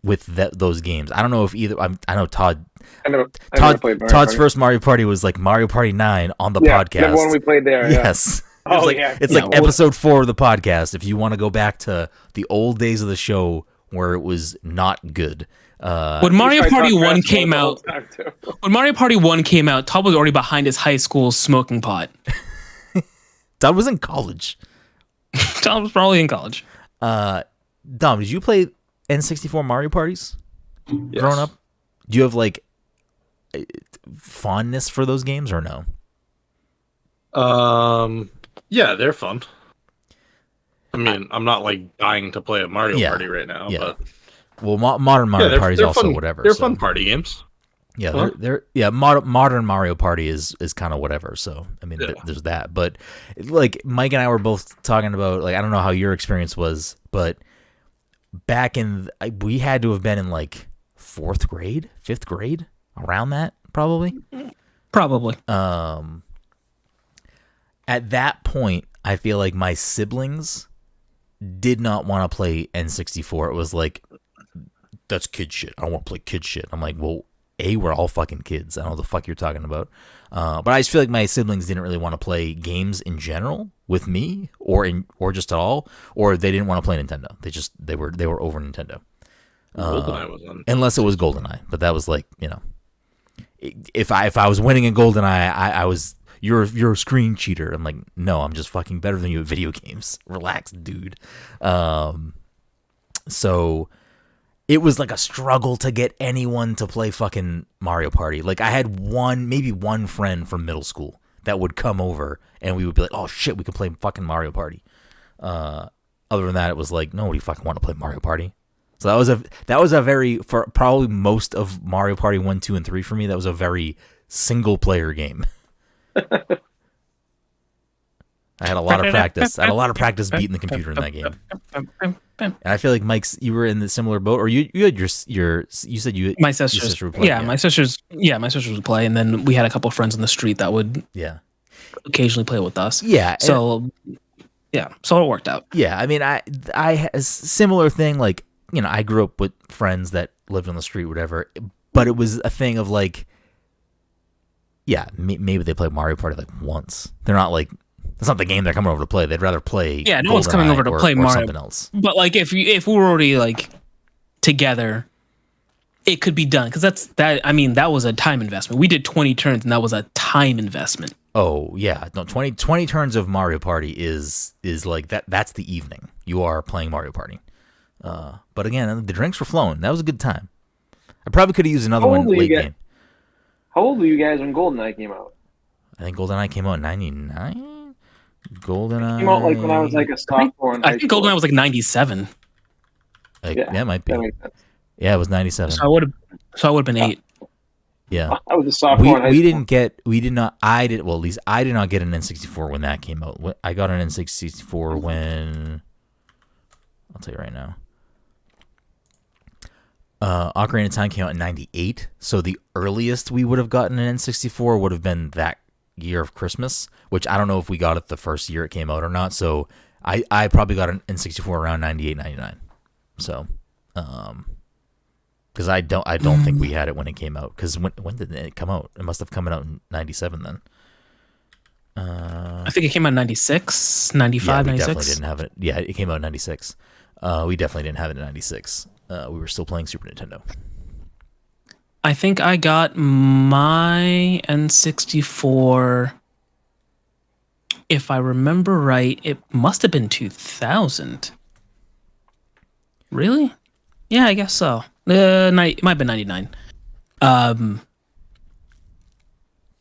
[SPEAKER 2] with those games. I don't know if either. I know Todd.
[SPEAKER 3] I never played Mario
[SPEAKER 2] Todd's
[SPEAKER 3] Party.
[SPEAKER 2] first Mario Party was like Mario Party 9 on the podcast.
[SPEAKER 3] The one we played there.
[SPEAKER 2] Yes.
[SPEAKER 3] Yeah.
[SPEAKER 2] It's like episode 4 of the podcast. If you want to go back to the old days of the show where it was not good.
[SPEAKER 1] When Mario Party 1 came out, Todd was already behind his high school smoking pot.
[SPEAKER 2] Todd was in college.
[SPEAKER 1] Todd was probably in college.
[SPEAKER 2] Dom, did you play N64 Mario parties growing up? Do you have like fondness for those games or no?
[SPEAKER 4] Yeah, they're fun. I mean, I'm not like dying to play a Mario Party right now, but
[SPEAKER 2] well, modern Mario Party is also
[SPEAKER 4] fun,
[SPEAKER 2] whatever.
[SPEAKER 4] They're fun party games.
[SPEAKER 2] Yeah, they're modern Mario Party is kind of whatever. So I mean, there's that. But like Mike and I were both talking about, like, I don't know how your experience was, but back in we had to have been in like 4th grade, 5th grade, around that probably. At that point, I feel like my siblings did not want to play N64. It was like, that's kid shit. I don't want to play kid shit. I'm like, well, we're all fucking kids. I don't know what the fuck you're talking about. But I just feel like my siblings didn't really want to play games in general with me, or just at all, or they didn't want to play Nintendo. They were over Nintendo.
[SPEAKER 4] GoldenEye was on,
[SPEAKER 2] unless it was GoldenEye, but that was like, you know, if I was winning in GoldenEye, I was. You're a screen cheater. I'm like, no, I'm just fucking better than you at video games. Relax, dude. So it was like a struggle to get anyone to play fucking Mario Party. Like, I had maybe one friend from middle school that would come over and we would be like, oh shit, we could play fucking Mario Party. Other than that, it was like, nobody fucking want to play Mario Party. So that was a very, for probably most of Mario Party 1, 2, and 3 for me, that was a very single player game. I had a lot of practice. Beating the computer in that game. And I feel like you were in the similar boat, or you had you said
[SPEAKER 1] my sisters would play. My sisters would play, and then we had a couple of friends on the street that would occasionally play with us. So it worked out. I mean, I had a
[SPEAKER 2] similar thing, like, you know, I grew up with friends that lived on the street, whatever, but it was a thing of like, maybe they play Mario Party like once. They're not like, it's not the game they're coming over to play. They'd rather play. Yeah, no one's coming over to play Mario. Something else. But like, if we were already like together, it could be done, because that. I mean, that was a time investment. We did 20 turns, and that was a time investment. Oh yeah, no, 20 turns of Mario Party is like that. That's the evening. You are playing Mario Party. But again, the drinks were flowing. That was a good time. I probably could have used another one late game.
[SPEAKER 3] How old were you guys when GoldenEye came out?
[SPEAKER 2] I think GoldenEye came out in 99. GoldenEye
[SPEAKER 3] came out like when I was like a sophomore in high school. I think
[SPEAKER 1] GoldenEye was like 97.
[SPEAKER 2] Like, it might be. Yeah, it was 97.
[SPEAKER 1] So I would have been 8.
[SPEAKER 2] Yeah,
[SPEAKER 3] I was a sophomore.
[SPEAKER 2] At least I did not get an N64 when that came out. I got an N64 when, I'll tell you right now. Ocarina of Time came out in 98, so the earliest we would have gotten an N64 would have been that year of Christmas, which I don't know if we got it the first year it came out or not, so I probably got an N64 around 98, 99. So, because I don't think we had it when it came out, because when did it come out? It must have come out in 97 then.
[SPEAKER 1] I think it came out in 96, 95, 96.
[SPEAKER 2] Definitely didn't have it. Yeah, it came out in 96. We definitely didn't have it in 96. We were still playing Super Nintendo.
[SPEAKER 1] I think I got my N64, if I remember right, it must have been 2000. Really? Yeah, I guess so. It might have been 99.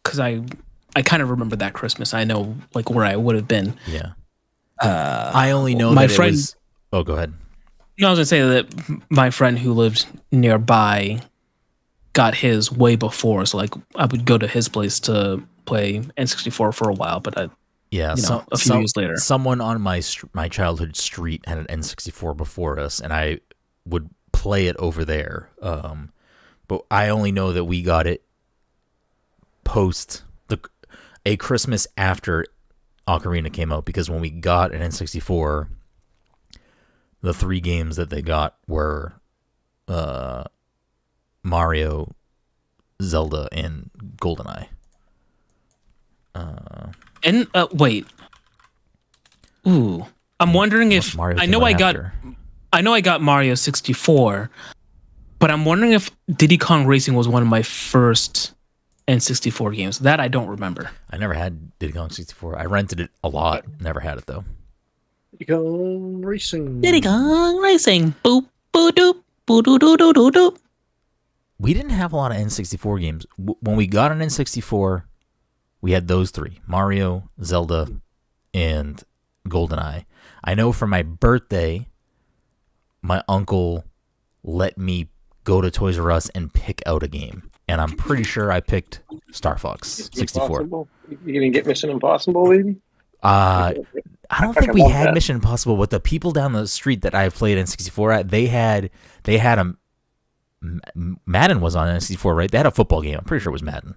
[SPEAKER 1] Because I kind of remember that Christmas. I know like where I would have been.
[SPEAKER 2] Yeah. I only know
[SPEAKER 1] my
[SPEAKER 2] that
[SPEAKER 1] friend,
[SPEAKER 2] it was... Oh, go ahead.
[SPEAKER 1] No, I was going to say that my friend who lived nearby got his way before. So like I would go to his place to play N64 for a while, but a few years later.
[SPEAKER 2] Someone on my childhood street had an N64 before us, and I would play it over there. But I only know that we got it post a Christmas after Ocarina came out, because when we got an N64, the 3 games that they got were Mario, Zelda, and GoldenEye.
[SPEAKER 1] And wait. Ooh. I'm wondering if
[SPEAKER 2] Mario
[SPEAKER 1] I know I got Mario 64, but I'm wondering if Diddy Kong Racing was one of my first N64 games. That I don't remember.
[SPEAKER 2] I never had Diddy Kong 64. I rented it a lot. Never had it though.
[SPEAKER 5] Diddy Kong Racing.
[SPEAKER 1] Diddy Kong Racing. Boop, boop, doop, boop, doop, doop, doop, doop, doop.
[SPEAKER 2] We didn't have a lot of N64 games. When we got an N64, we had those 3: Mario, Zelda, and GoldenEye. I know for my birthday, my uncle let me go to Toys R Us and pick out a game. And I'm pretty sure I picked Star Fox 64.
[SPEAKER 3] You didn't get Mission Impossible, baby?
[SPEAKER 2] I don't think we had Mission Impossible, but the people down the street that I played N64 at, they had a Madden was on N64, right? They had a football game. I'm pretty sure it was Madden.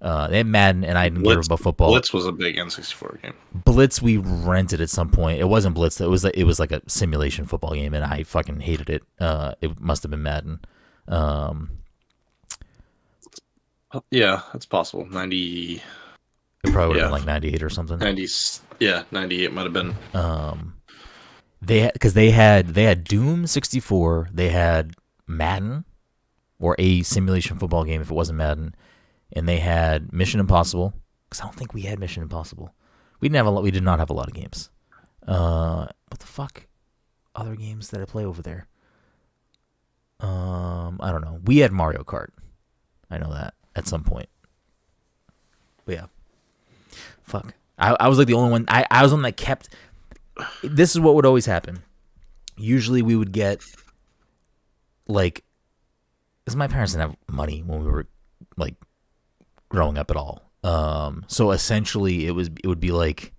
[SPEAKER 2] They had Madden, and I didn't care about football.
[SPEAKER 4] Blitz was a big N64 game.
[SPEAKER 2] Blitz we rented at some point. It wasn't Blitz. It was like a simulation football game, and I fucking hated it. It must have been Madden.
[SPEAKER 4] Yeah, that's possible. 90.
[SPEAKER 2] It probably would have been like 98 or something.
[SPEAKER 4] 90s. Yeah, 98 might have been.
[SPEAKER 2] They had Doom 64. They had Madden, or a simulation football game if it wasn't Madden. And they had Mission Impossible, because I don't think we had Mission Impossible. We did not have a lot of games. What the fuck? Other games that I play over there? I don't know. We had Mario Kart. I know that at some point. But yeah. Fuck. I was like the only one. I was one that kept. This is what would always happen. Usually we would get like, because my parents didn't have money when we were like growing up at all. So essentially it would be like,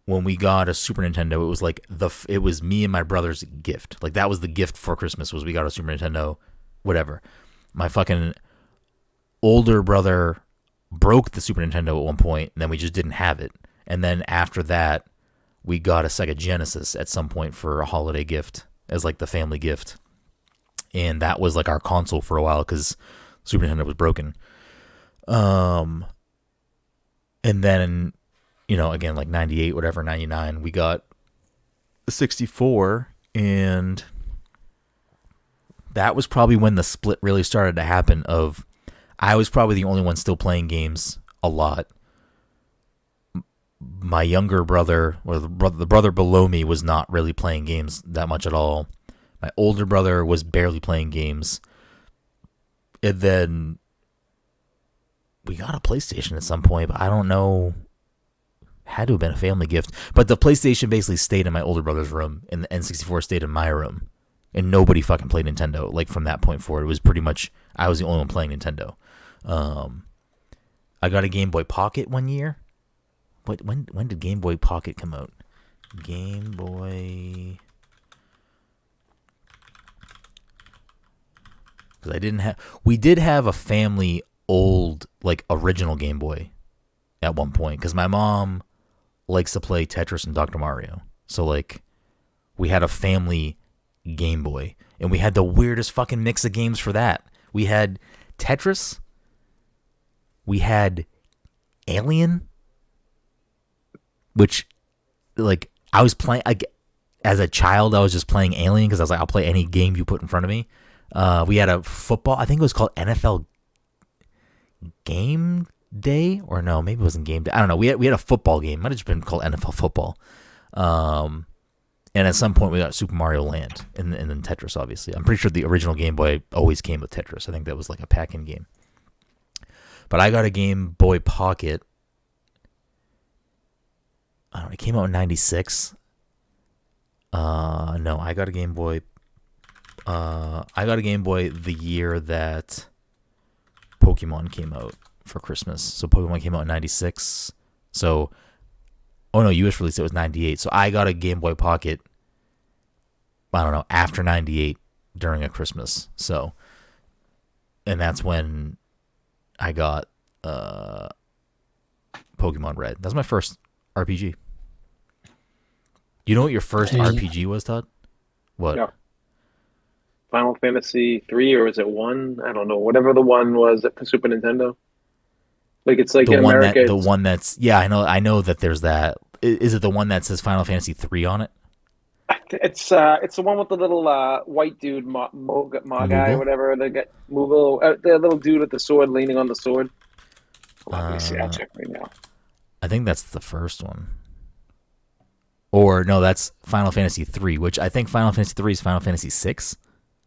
[SPEAKER 2] when we got a Super Nintendo, it was like it was me and my brother's gift. Like that was the gift for Christmas, was we got a Super Nintendo, whatever. My fucking older brother broke the Super Nintendo at one point, and then we just didn't have it. And then after that, we got a Sega Genesis at some point for a holiday gift, as like the family gift. And that was like our console for a while, because Super Nintendo was broken. And then, again, like 98, whatever, 99, we got the 64, and that was probably when the split really started to happen of, I was probably the only one still playing games a lot. My younger brother, or the brother below me, was not really playing games that much at all. My older brother was barely playing games. And then we got a PlayStation at some point, but I don't know. Had to have been a family gift. But the PlayStation basically stayed in my older brother's room, and the N64 stayed in my room. And nobody fucking played Nintendo. Like from that point forward, it was pretty much, I was the only one playing Nintendo. I got a Game Boy Pocket one year. When did Game Boy Pocket come out? Game Boy. Because we did have a family old, like, original Game Boy at one point. Because my mom likes to play Tetris and Dr. Mario. So, like, we had a family Game Boy. And we had the weirdest fucking mix of games for that. We had Tetris. We had Alien. Which, like, I was playing, as a child, I was just playing Alien because I was like, I'll play any game you put in front of me. We had a football, I think it was called NFL Game Day, or no, maybe it wasn't Game Day. I don't know. We had a football game. It might have just been called NFL Football. And at some point, we got Super Mario Land, and then Tetris, obviously. I'm pretty sure the original Game Boy always came with Tetris. I think that was like a pack-in game. But I got a Game Boy Pocket. I don't know, it came out in 96. No, I got a Game Boy. I got a Game Boy the year that Pokemon came out for Christmas. So Pokemon came out in 96. So, oh no, US release, it was 98. So I got a Game Boy Pocket, I don't know, after 98 during a Christmas. So, and that's when I got Pokemon Red. That was my first RPG. You know what your first RPG was, Todd? What?
[SPEAKER 3] No. Final Fantasy 3 or was it 1? I don't know. Whatever the one was at the Super Nintendo. Like it's like
[SPEAKER 2] the
[SPEAKER 3] in
[SPEAKER 2] one
[SPEAKER 3] America.
[SPEAKER 2] the one that's I know that there's that. Is it the one that says Final Fantasy 3 on it?
[SPEAKER 3] It's the one with the little white dude, Mogai, whatever. Moogle, the little dude with the sword leaning on the sword. Let me see. I'll check right now.
[SPEAKER 2] I think that's the first one. Or no, that's Final Fantasy 3, which I think Final Fantasy 3 is Final Fantasy 6.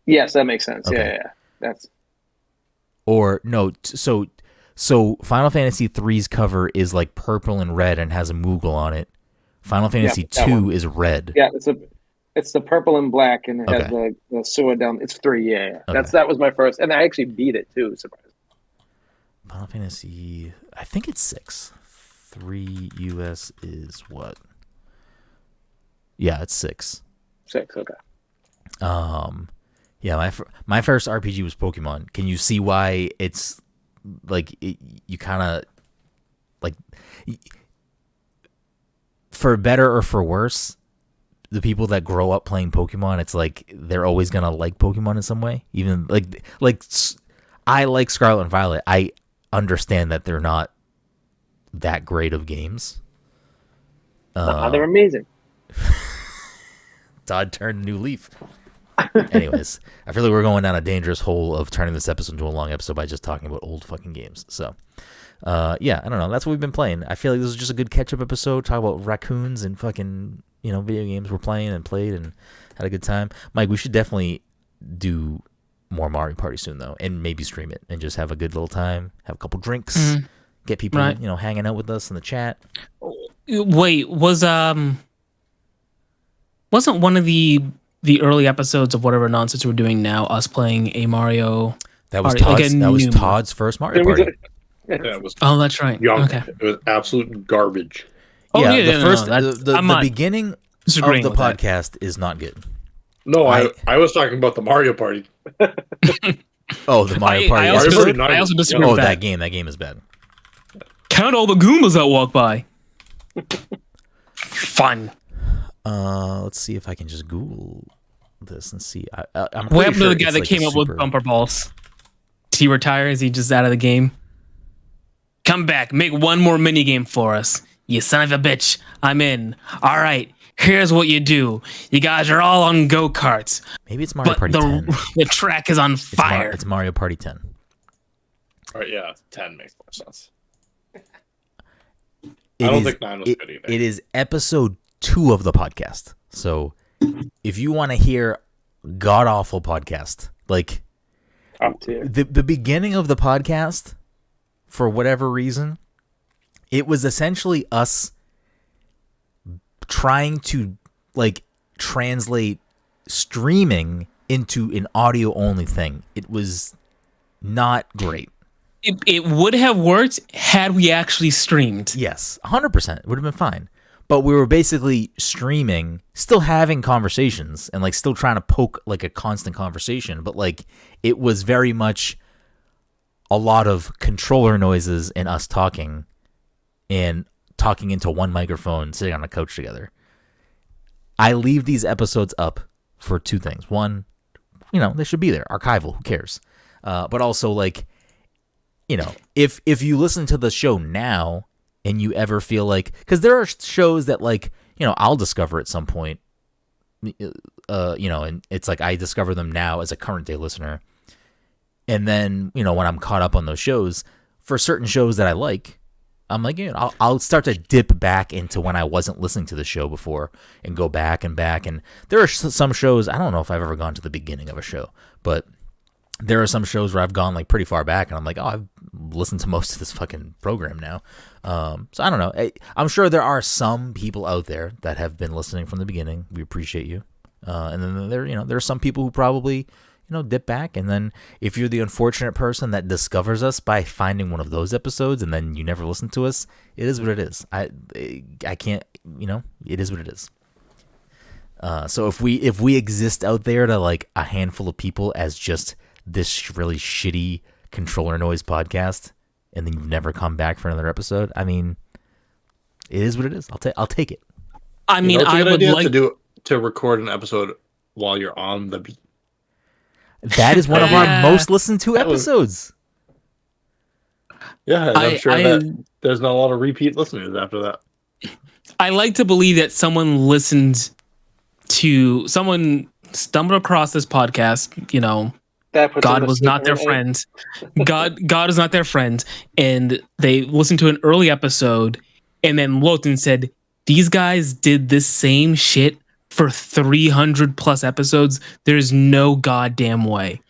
[SPEAKER 3] Yes, that makes sense.
[SPEAKER 2] Okay.
[SPEAKER 3] Yeah. That's.
[SPEAKER 2] Or no, so Final Fantasy 3's cover is like purple and red and has a Moogle on it. Final Fantasy 2 is red.
[SPEAKER 3] Yeah, it's the purple and black and it has the sword down. It's 3. Yeah. Okay. That was my first, and I actually beat it too. Surprise.
[SPEAKER 2] Final Fantasy, I think it's 6. 3 US is what? Yeah, it's 6.
[SPEAKER 3] 6. Okay.
[SPEAKER 2] Yeah, my first RPG was Pokemon. Can you see why it's like you kind of like, for better or for worse, the people that grow up playing Pokemon, it's like they're always gonna like Pokemon in some way. Even like I like Scarlet and Violet. I understand that they're not that great of games.
[SPEAKER 3] They're amazing.
[SPEAKER 2] Todd turned a new leaf. Anyways, I feel like we're going down a dangerous hole of turning this episode into a long episode by just talking about old fucking games. So, yeah, I don't know. That's what we've been playing. I feel like this is just a good catch-up episode. Talk about raccoons and fucking, video games we're playing and played and had a good time. Mike, we should definitely do more Mario Party soon, though, and maybe stream it and just have a good little time, have a couple drinks, get people, hanging out with us in the chat.
[SPEAKER 1] Wait, wasn't one of the early episodes of whatever nonsense we're doing now us playing a Mario?
[SPEAKER 2] That was Todd's first Mario Party.
[SPEAKER 4] It was.
[SPEAKER 1] Oh, that's right. Okay.
[SPEAKER 4] It was absolute garbage.
[SPEAKER 2] The beginning of the podcast is not good.
[SPEAKER 4] No, I was talking about the Mario Party.
[SPEAKER 2] Oh, the Mario Party.
[SPEAKER 1] I also disagree with that.
[SPEAKER 2] That game is bad.
[SPEAKER 1] Count all the Goombas that walk by. Fun.
[SPEAKER 2] Let's see if I can just Google this and see. I'm
[SPEAKER 1] what happened to the guy that came up with bumper balls? Did he retire? Is he just out of the game? Come back, make one more mini game for us. You son of a bitch. I'm in. All right, here's what you do. You guys are all on go-karts.
[SPEAKER 2] Maybe it's Mario Party 10.
[SPEAKER 1] The track is on fire.
[SPEAKER 2] It's Mario Party 10.
[SPEAKER 4] All right, yeah, 10 makes more sense. I don't think 9 was good either.
[SPEAKER 2] It is episode 2 of the podcast. So if you want to hear god-awful podcast, like the beginning of the podcast, for whatever reason, it was essentially us trying to translate streaming into an audio only thing. It was not great.
[SPEAKER 1] It would have worked had we actually streamed.
[SPEAKER 2] Yes, 100%. It would have been fine. But we were basically streaming, still having conversations, and still trying to poke a constant conversation. But it was very much a lot of controller noises and us talking into one microphone, sitting on a couch together. I leave these episodes up for 2 things. One, they should be there, archival. Who cares? But also if you listen to the show now and you ever feel because there are shows that I'll discover at some point, and it's I discover them now as a current day listener. And then, when I'm caught up on those shows, for certain shows that I like, I'm I'll start to dip back into when I wasn't listening to the show before and go back and back. And there are some shows, I don't know if I've ever gone to the beginning of a show, but there are some shows where I've gone pretty far back and I'm I've listened to most of this fucking program now. So I don't know. I'm sure there are some people out there that have been listening from the beginning. We appreciate you. And then there are some people who probably, dip back. And then if you're the unfortunate person that discovers us by finding one of those episodes and then you never listen to us, it is what it is. I can't, it is what it is. So if we exist out there to a handful of people as just this really shitty controller noise podcast, and then you've never come back for another episode. I mean, it is what it is. I'll take it.
[SPEAKER 1] I mean,
[SPEAKER 4] it's a
[SPEAKER 1] I
[SPEAKER 4] good
[SPEAKER 1] would
[SPEAKER 4] idea
[SPEAKER 1] like
[SPEAKER 4] to record an episode while you're on the beat.
[SPEAKER 2] That is one of our most listened to episodes.
[SPEAKER 4] Yeah, and I'm sure that there's not a lot of repeat listeners after that.
[SPEAKER 1] I like to believe that someone stumbled across this podcast, you know, God was not their friend. God is not their friend. And they listened to an early episode and then looked and said, these guys did this same shit for 300 plus episodes. There's no goddamn way.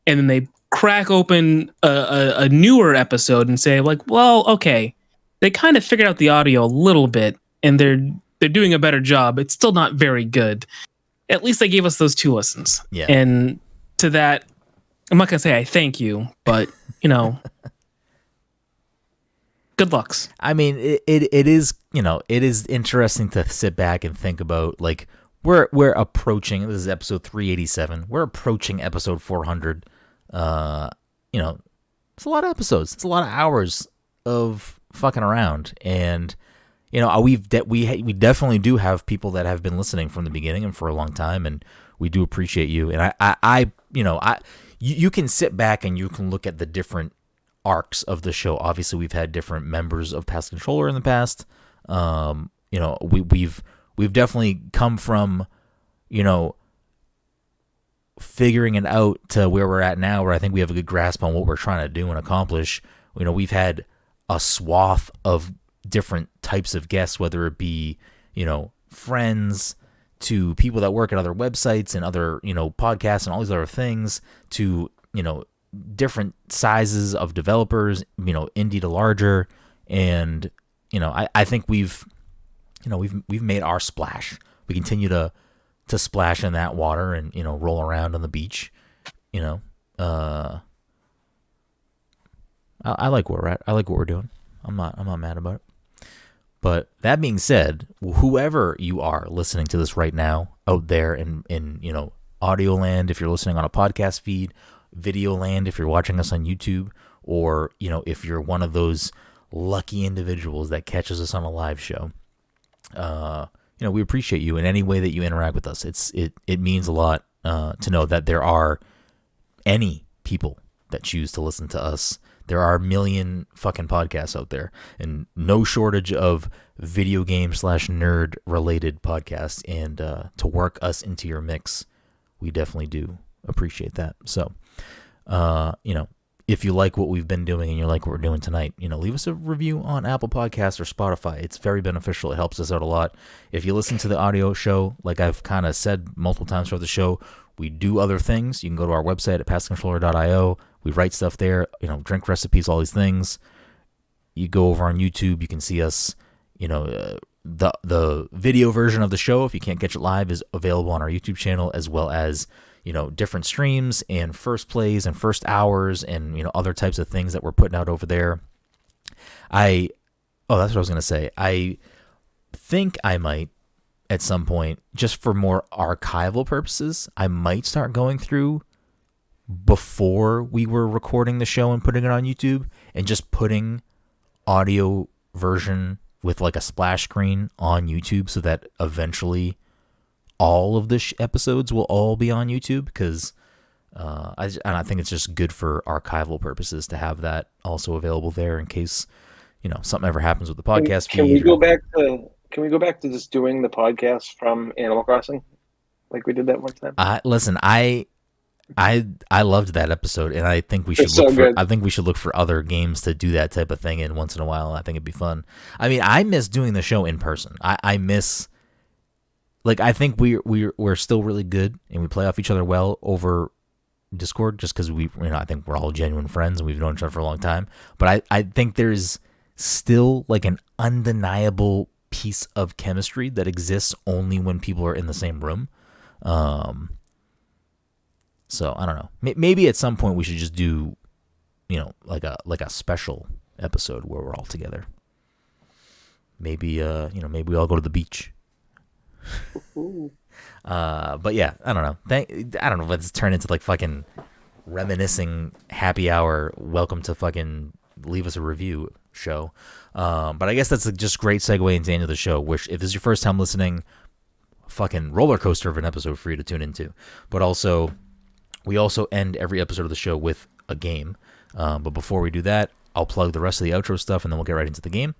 [SPEAKER 1] And then they crack open a newer episode and say, like, well, okay, they kind of figured out the audio a little bit and they're doing a better job. It's still not very good. At least they gave us those 2 listens.
[SPEAKER 2] Yeah.
[SPEAKER 1] And to that, I'm not gonna say I thank you, but you know, good lucks.
[SPEAKER 2] I mean, it is, you know, it is interesting to sit back and think about, like, we're approaching, this is episode 387. We're approaching episode 400. You know, it's a lot of episodes. It's a lot of hours of fucking around, and you know, we definitely do have people that have been listening from the beginning and for a long time, and we do appreciate you. And you can sit back and you can look at the different arcs of the show. Obviously, we've had different members of Past Controller in the past. You know, we've definitely come from, you know, figuring it out to where we're at now, where I think we have a good grasp on what we're trying to do and accomplish. You know, we've had a swath of different types of guests, whether it be, you know, friends to people that work at other websites and other, you know, podcasts and all these other things, to, you know, different sizes of developers, you know, indie to larger. And, you know, I think we've made our splash. We continue to splash in that water and, you know, roll around on the beach, you know. I like where we're at. I like what we're doing. I'm not mad about it. But that being said, whoever you are listening to this right now out there in you know, audio land, if you're listening on a podcast feed, video land, if you're watching us on YouTube, or, you know, if you're one of those lucky individuals that catches us on a live show, you know, we appreciate you in any way that you interact with us. It means a lot to know that there are any people that choose to listen to us. There are a million fucking podcasts out there, and no shortage of video game / nerd related podcasts. And to work us into your mix, we definitely do appreciate that. So, you know, if you like what we've been doing and you like what we're doing tonight, you know, leave us a review on Apple Podcasts or Spotify. It's very beneficial. It helps us out a lot. If you listen to the audio show, like I've kind of said multiple times throughout the show, we do other things. You can go to our website at pastcontroller.io. We write stuff there, you know, drink recipes, all these things. You go over on YouTube, you can see us, you know, the video version of the show, if you can't catch it live, is available on our YouTube channel, as well as, you know, different streams and first plays and first hours and, you know, other types of things that we're putting out over there. That's what I was going to say. I think I might, at some point, just for more archival purposes, I might start going through before we were recording the show and putting it on YouTube, and just putting audio version with like a splash screen on YouTube, so that eventually all of the episodes will all be on YouTube, because I think it's just good for archival purposes to have that also available there in case, you know, something ever happens with the podcast feed.
[SPEAKER 3] Can we go back to just doing the podcast from Animal Crossing, like we did that one time?
[SPEAKER 2] Listen, I loved that episode, and I think we should look for other games to do that type of thing in once in a while. I think it'd be fun. I mean, I miss doing the show in person. I miss, like, I think we're still really good, and we play off each other well over Discord, just because I think we're all genuine friends and we've known each other for a long time. But I think there's still like an undeniable piece of chemistry that exists only when people are in the same room. So I don't know. Maybe at some point we should just do, you know, like a special episode where we're all together. Maybe maybe we all go to the beach. But yeah, I don't know. I don't know if it's turned into like fucking reminiscing happy hour. Welcome to fucking leave us a review show. But I guess that's a just great segue into the end of the show, which if this is your first time listening, fucking roller coaster of an episode for you to tune into. But also, we also end every episode of the show with a game. But before we do that, I'll plug the rest of the outro stuff, and then we'll get right into the game.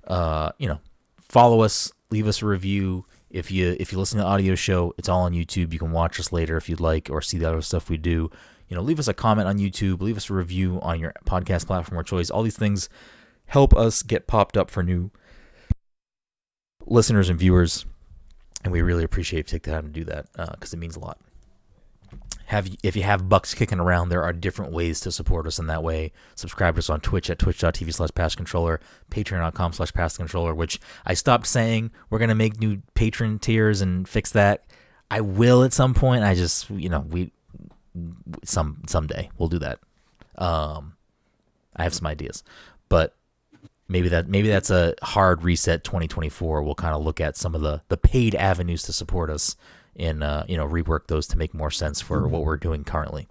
[SPEAKER 2] Follow us, leave us a review. If you listen to the audio show, it's all on YouTube. You can watch us later if you'd like, or see the other stuff we do. Leave us a comment on YouTube, leave us a review on your podcast platform of choice. All these things help us get popped up for new listeners and viewers, and we really appreciate if you take the time to do that, because it means a lot. If you have bucks kicking around, there are different ways to support us in that way. Subscribe to us on Twitch at twitch.tv/passcontroller, patreon.com/passcontroller, which I stopped saying we're going to make new patron tiers and fix that. I will at some point. I just, someday we'll do that. I have some ideas, but maybe that's a hard reset 2024. We'll kind of look at some of the paid avenues to support us and rework those to make more sense for what we're doing currently.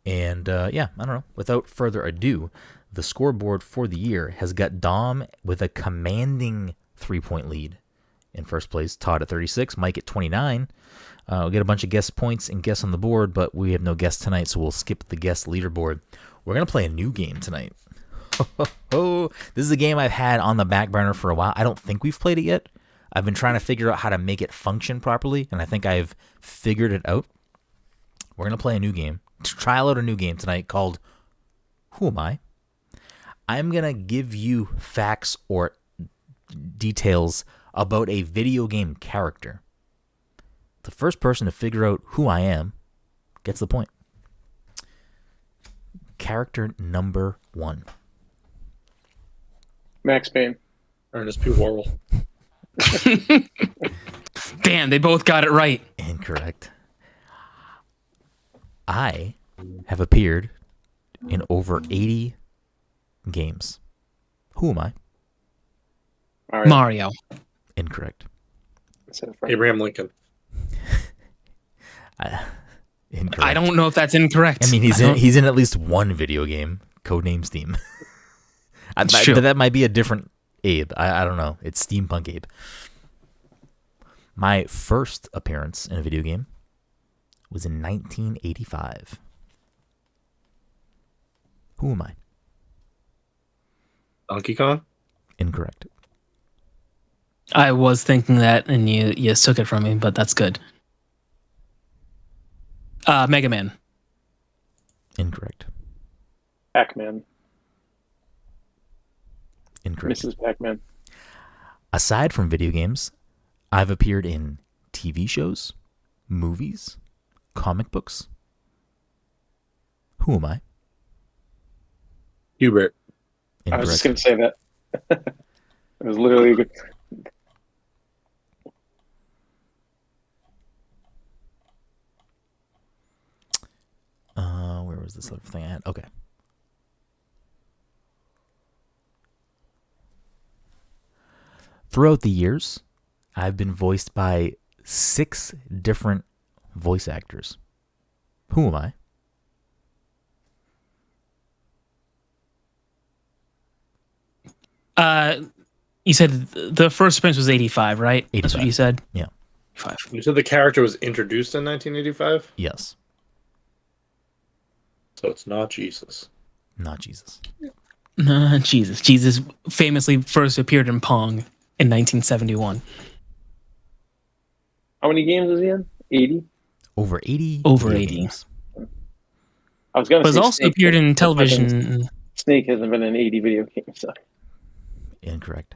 [SPEAKER 2] And I don't know. Without further ado, the scoreboard for the year has got Dom with a commanding 3-point lead in first place, Todd at 36, Mike at 29. We'll get a bunch of guest points and guests on the board, but we have no guests tonight, so we'll skip the guest leaderboard. We're going to play a new game tonight. This is a game I've had on the back burner for a while. I don't think we've played it yet. I've been trying to figure out how to make it function properly, and I think I've figured it out. We're going to play a new game, trial out a new game tonight called Who Am I? I'm going to give you facts or details about a video game character. The first person to figure out who I am gets the point. Character number 1.
[SPEAKER 3] Max Payne.
[SPEAKER 5] Ernest P. Worrell.
[SPEAKER 1] Damn, they both got it right.
[SPEAKER 2] Incorrect. I have appeared in over 80 games. Who am I?
[SPEAKER 1] Mario.
[SPEAKER 2] Incorrect.
[SPEAKER 4] Abraham Lincoln.
[SPEAKER 2] Incorrect.
[SPEAKER 1] I don't know if that's incorrect.
[SPEAKER 2] I mean, he's in at least one video game, Codename Steam. But that might be a different Abe. I don't know. It's Steampunk Abe. My first appearance in a video game was in 1985. Who am I?
[SPEAKER 4] Donkey Kong?
[SPEAKER 2] Incorrect.
[SPEAKER 1] I was thinking that, and you took it from me, but that's good. Mega Man.
[SPEAKER 2] Incorrect.
[SPEAKER 3] Pac-Man.
[SPEAKER 2] Incorrect.
[SPEAKER 3] Mrs. Pac-Man.
[SPEAKER 2] Aside from video games, I've appeared in TV shows, movies, comic books. Who am I?
[SPEAKER 5] Hubert.
[SPEAKER 3] I was just going to say that. It was literally a good.
[SPEAKER 2] Where was this other thing I had? Okay. Throughout the years, I've been voiced by 6 different voice actors. Who am I?
[SPEAKER 1] You said the first appearance was 85, right?
[SPEAKER 2] 85.
[SPEAKER 1] That's what you said?
[SPEAKER 2] Yeah.
[SPEAKER 1] 5.
[SPEAKER 4] You said the character was introduced in 1985?
[SPEAKER 2] Yes.
[SPEAKER 4] So it's not Jesus.
[SPEAKER 2] Not Jesus.
[SPEAKER 1] Jesus. Jesus famously first appeared in Pong in 1971.
[SPEAKER 3] How many games was he in? 80?
[SPEAKER 2] Over 80.
[SPEAKER 1] Over
[SPEAKER 2] video
[SPEAKER 1] 80.
[SPEAKER 2] games.
[SPEAKER 3] I was going to
[SPEAKER 1] But
[SPEAKER 3] say
[SPEAKER 1] also
[SPEAKER 3] Snake,
[SPEAKER 1] appeared in
[SPEAKER 3] but
[SPEAKER 1] television.
[SPEAKER 3] Snake hasn't been in 80 video games. So.
[SPEAKER 2] Incorrect.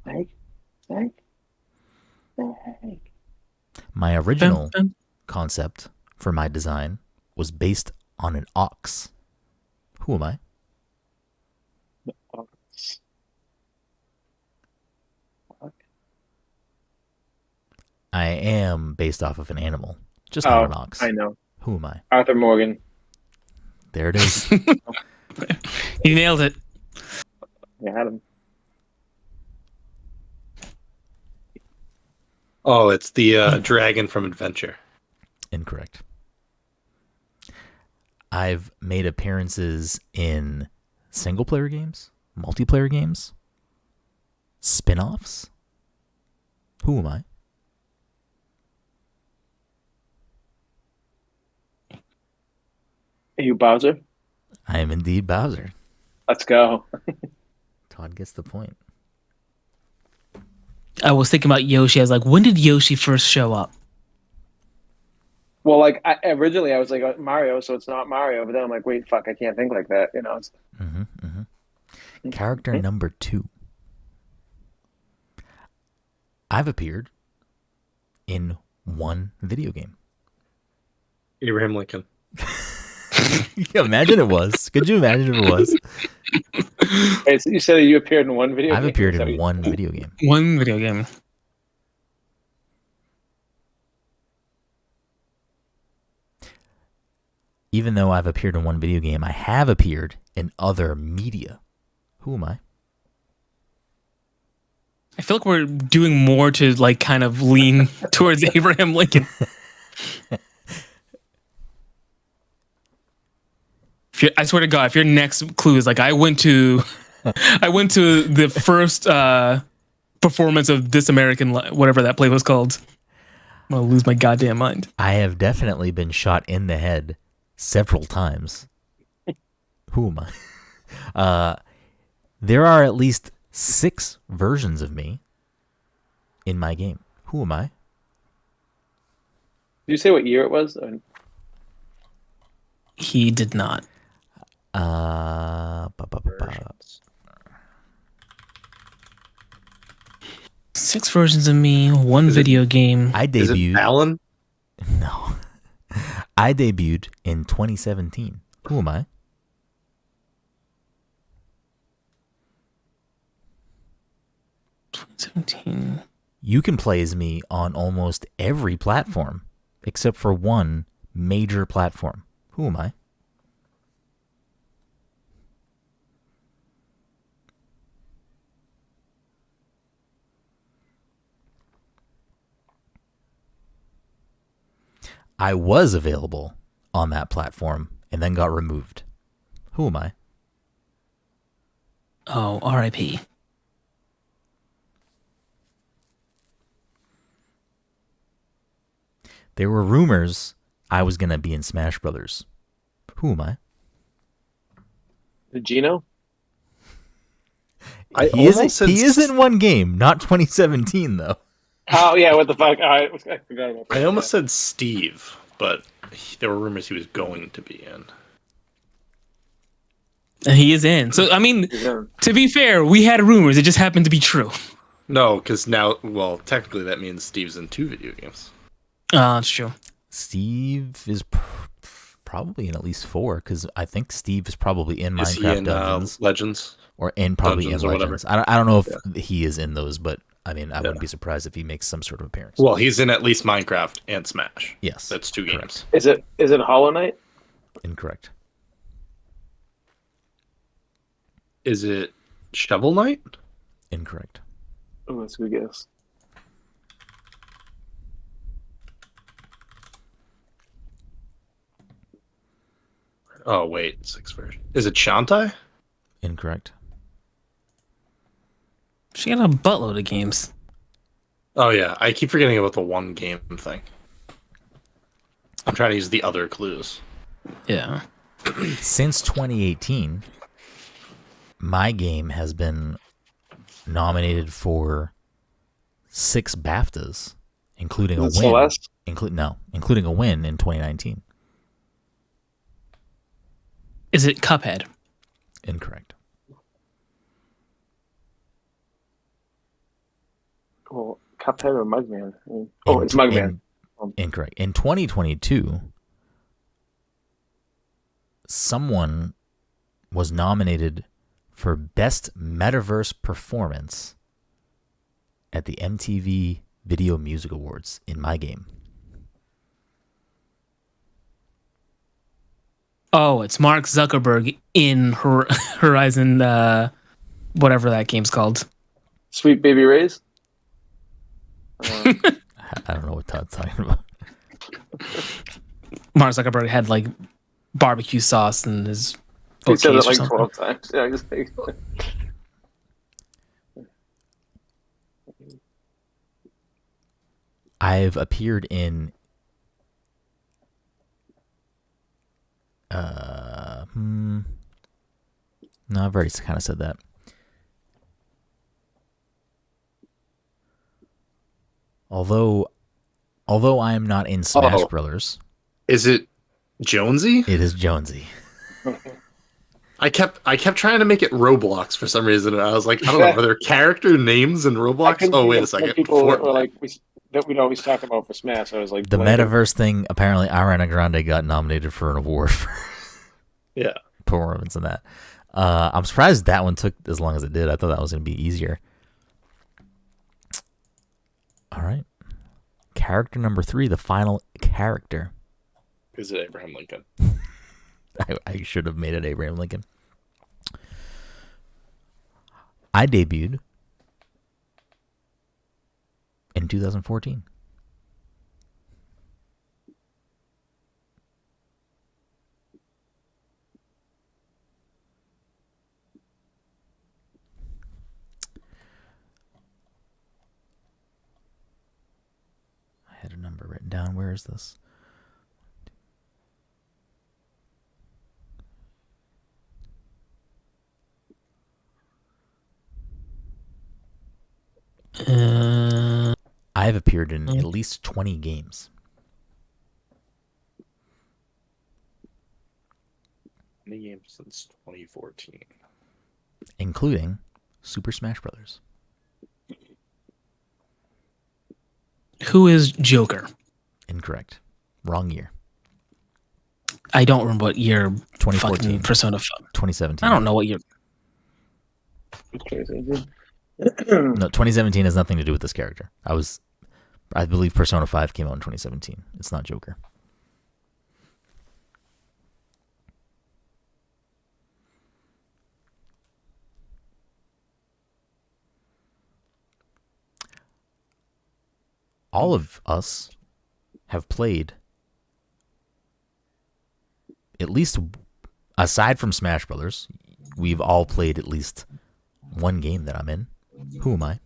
[SPEAKER 3] Snake.
[SPEAKER 2] My original concept for my design was based on an ox. Who am I? I am based off of an animal, just not an ox.
[SPEAKER 3] I know.
[SPEAKER 2] Who am I?
[SPEAKER 3] Arthur Morgan.
[SPEAKER 2] There it is.
[SPEAKER 1] You nailed it.
[SPEAKER 3] You had him.
[SPEAKER 4] Oh, it's the dragon from Adventure.
[SPEAKER 2] Incorrect. I've made appearances in single-player games, multiplayer games, spin-offs. Who am I?
[SPEAKER 3] Are you Bowser?
[SPEAKER 2] I am indeed Bowser.
[SPEAKER 3] Let's go.
[SPEAKER 2] Todd gets the point.
[SPEAKER 1] I was thinking about Yoshi. I was like, when did Yoshi first show up?
[SPEAKER 3] Well, like originally I was like Mario, so it's not Mario. But then I'm like, wait, fuck, I can't think like that. You know.
[SPEAKER 2] Character number 2. I've appeared in one video game.
[SPEAKER 4] Abraham Lincoln.
[SPEAKER 2] Imagine it was. Could you imagine if it was?
[SPEAKER 3] Hey, so you said that you appeared in one video
[SPEAKER 2] I've
[SPEAKER 3] game?
[SPEAKER 2] appeared in one video game.
[SPEAKER 1] One video game.
[SPEAKER 2] Even though I've appeared in one video game, I have appeared in other media. Who am I?
[SPEAKER 1] I feel like we're doing more to like kind of lean towards Abraham Lincoln. I swear to God, if your next clue is like I went to the first performance of This American whatever that play was called, I'm gonna lose my goddamn mind.
[SPEAKER 2] I have definitely been shot in the head several times. Who am I? There are at least 6 versions of me in my game. Who am I?
[SPEAKER 3] Did you say what year it was?
[SPEAKER 1] He did not.
[SPEAKER 2] Ba, ba, ba, ba.
[SPEAKER 1] 6 versions of me, one video game.
[SPEAKER 2] I
[SPEAKER 4] Is it
[SPEAKER 2] debuted.
[SPEAKER 4] Alan?
[SPEAKER 2] No. I debuted in 2017. Who am I?
[SPEAKER 1] '17.
[SPEAKER 2] You can play as me on almost every platform except for one major platform. Who am I? I was available on that platform and then got removed. Who am I?
[SPEAKER 1] Oh, R.I.P.
[SPEAKER 2] There were rumors I was going to be in Smash Brothers. Who am I?
[SPEAKER 3] Gino?
[SPEAKER 2] He is in one game, not 2017 though.
[SPEAKER 3] Oh yeah, what the fuck? I forgot about that.
[SPEAKER 4] I almost said Steve, but there were rumors he was going to be in.
[SPEAKER 1] And he is in. So I mean, to be fair, we had rumors. It just happened to be true.
[SPEAKER 4] No, because now, well, technically that means Steve's in 2 video games.
[SPEAKER 1] That's true.
[SPEAKER 2] Steve is probably in at least 4 because I think Steve is probably in
[SPEAKER 4] Is he
[SPEAKER 2] Minecraft
[SPEAKER 4] in
[SPEAKER 2] Dungeons
[SPEAKER 4] Legends?
[SPEAKER 2] or probably
[SPEAKER 4] Dungeons
[SPEAKER 2] in
[SPEAKER 4] or
[SPEAKER 2] Legends. I don't know if he is in those, but I mean, I wouldn't be surprised if he makes some sort of appearance.
[SPEAKER 4] Well, he's in at least Minecraft and Smash.
[SPEAKER 2] Yes,
[SPEAKER 4] That's 2
[SPEAKER 2] correct.
[SPEAKER 4] games.
[SPEAKER 3] Is it Hollow Knight?
[SPEAKER 2] Incorrect.
[SPEAKER 4] Is it Shovel Knight?
[SPEAKER 2] Incorrect.
[SPEAKER 3] Oh, that's a good guess.
[SPEAKER 4] Oh, wait, 6 version. Is it Shantae?
[SPEAKER 2] Incorrect.
[SPEAKER 1] She got a buttload of games.
[SPEAKER 4] Oh, yeah. I keep forgetting about the one game thing. I'm trying to use the other clues.
[SPEAKER 1] Yeah.
[SPEAKER 2] Since 2018, my game has been nominated for 6 BAFTAs, including a win.
[SPEAKER 3] Celeste?
[SPEAKER 2] Including a win in 2019.
[SPEAKER 1] Is it Cuphead?
[SPEAKER 2] Incorrect.
[SPEAKER 3] Well, Cuphead or Mugman? It's Mugman.
[SPEAKER 2] Incorrect. In 2022, someone was nominated for Best Metaverse Performance at the MTV Video Music Awards in my game.
[SPEAKER 1] Oh, it's Mark Zuckerberg in Horizon, whatever that game's called.
[SPEAKER 3] Sweet Baby Ray's?
[SPEAKER 2] I don't know what Todd's talking about.
[SPEAKER 1] Mark Zuckerberg had like barbecue sauce in his
[SPEAKER 3] He said it
[SPEAKER 1] bookcase or
[SPEAKER 3] like
[SPEAKER 1] something.
[SPEAKER 3] 12 times. Yeah, just like,
[SPEAKER 2] I've appeared in no, I've already kind of said that. Although I am not in Smash Brothers.
[SPEAKER 4] Is it Jonesy?
[SPEAKER 2] It is Jonesy.
[SPEAKER 4] I kept trying to make it Roblox for some reason, and I was like, I don't know, are there character names in Roblox? Oh, wait a second.
[SPEAKER 3] People that were like that we'd always talk about for Smash. I was like,
[SPEAKER 2] the metaverse thing. Apparently, Ariana Grande got nominated for an award for performance in that. I'm surprised that one took as long as it did. I thought that was going to be easier. All right. Character number 3, the final character.
[SPEAKER 4] Is it Abraham Lincoln?
[SPEAKER 2] I should have made it Abraham Lincoln. I debuted in 2014. I had a number written down. Where is this? I've appeared in at least 20 games.
[SPEAKER 4] 20 games since 2014.
[SPEAKER 2] Including Super Smash Brothers.
[SPEAKER 1] Who is Joker?
[SPEAKER 2] Incorrect. Wrong year.
[SPEAKER 1] I don't remember what year
[SPEAKER 2] 2014.
[SPEAKER 1] Persona
[SPEAKER 2] 2017.
[SPEAKER 1] I don't know what year.
[SPEAKER 2] No, 2017 has nothing to do with this character. I believe Persona 5 came out in 2017. It's not Joker. All of us have played, at least, aside from Smash Brothers, we've all played at least one game that I'm in. Who am I?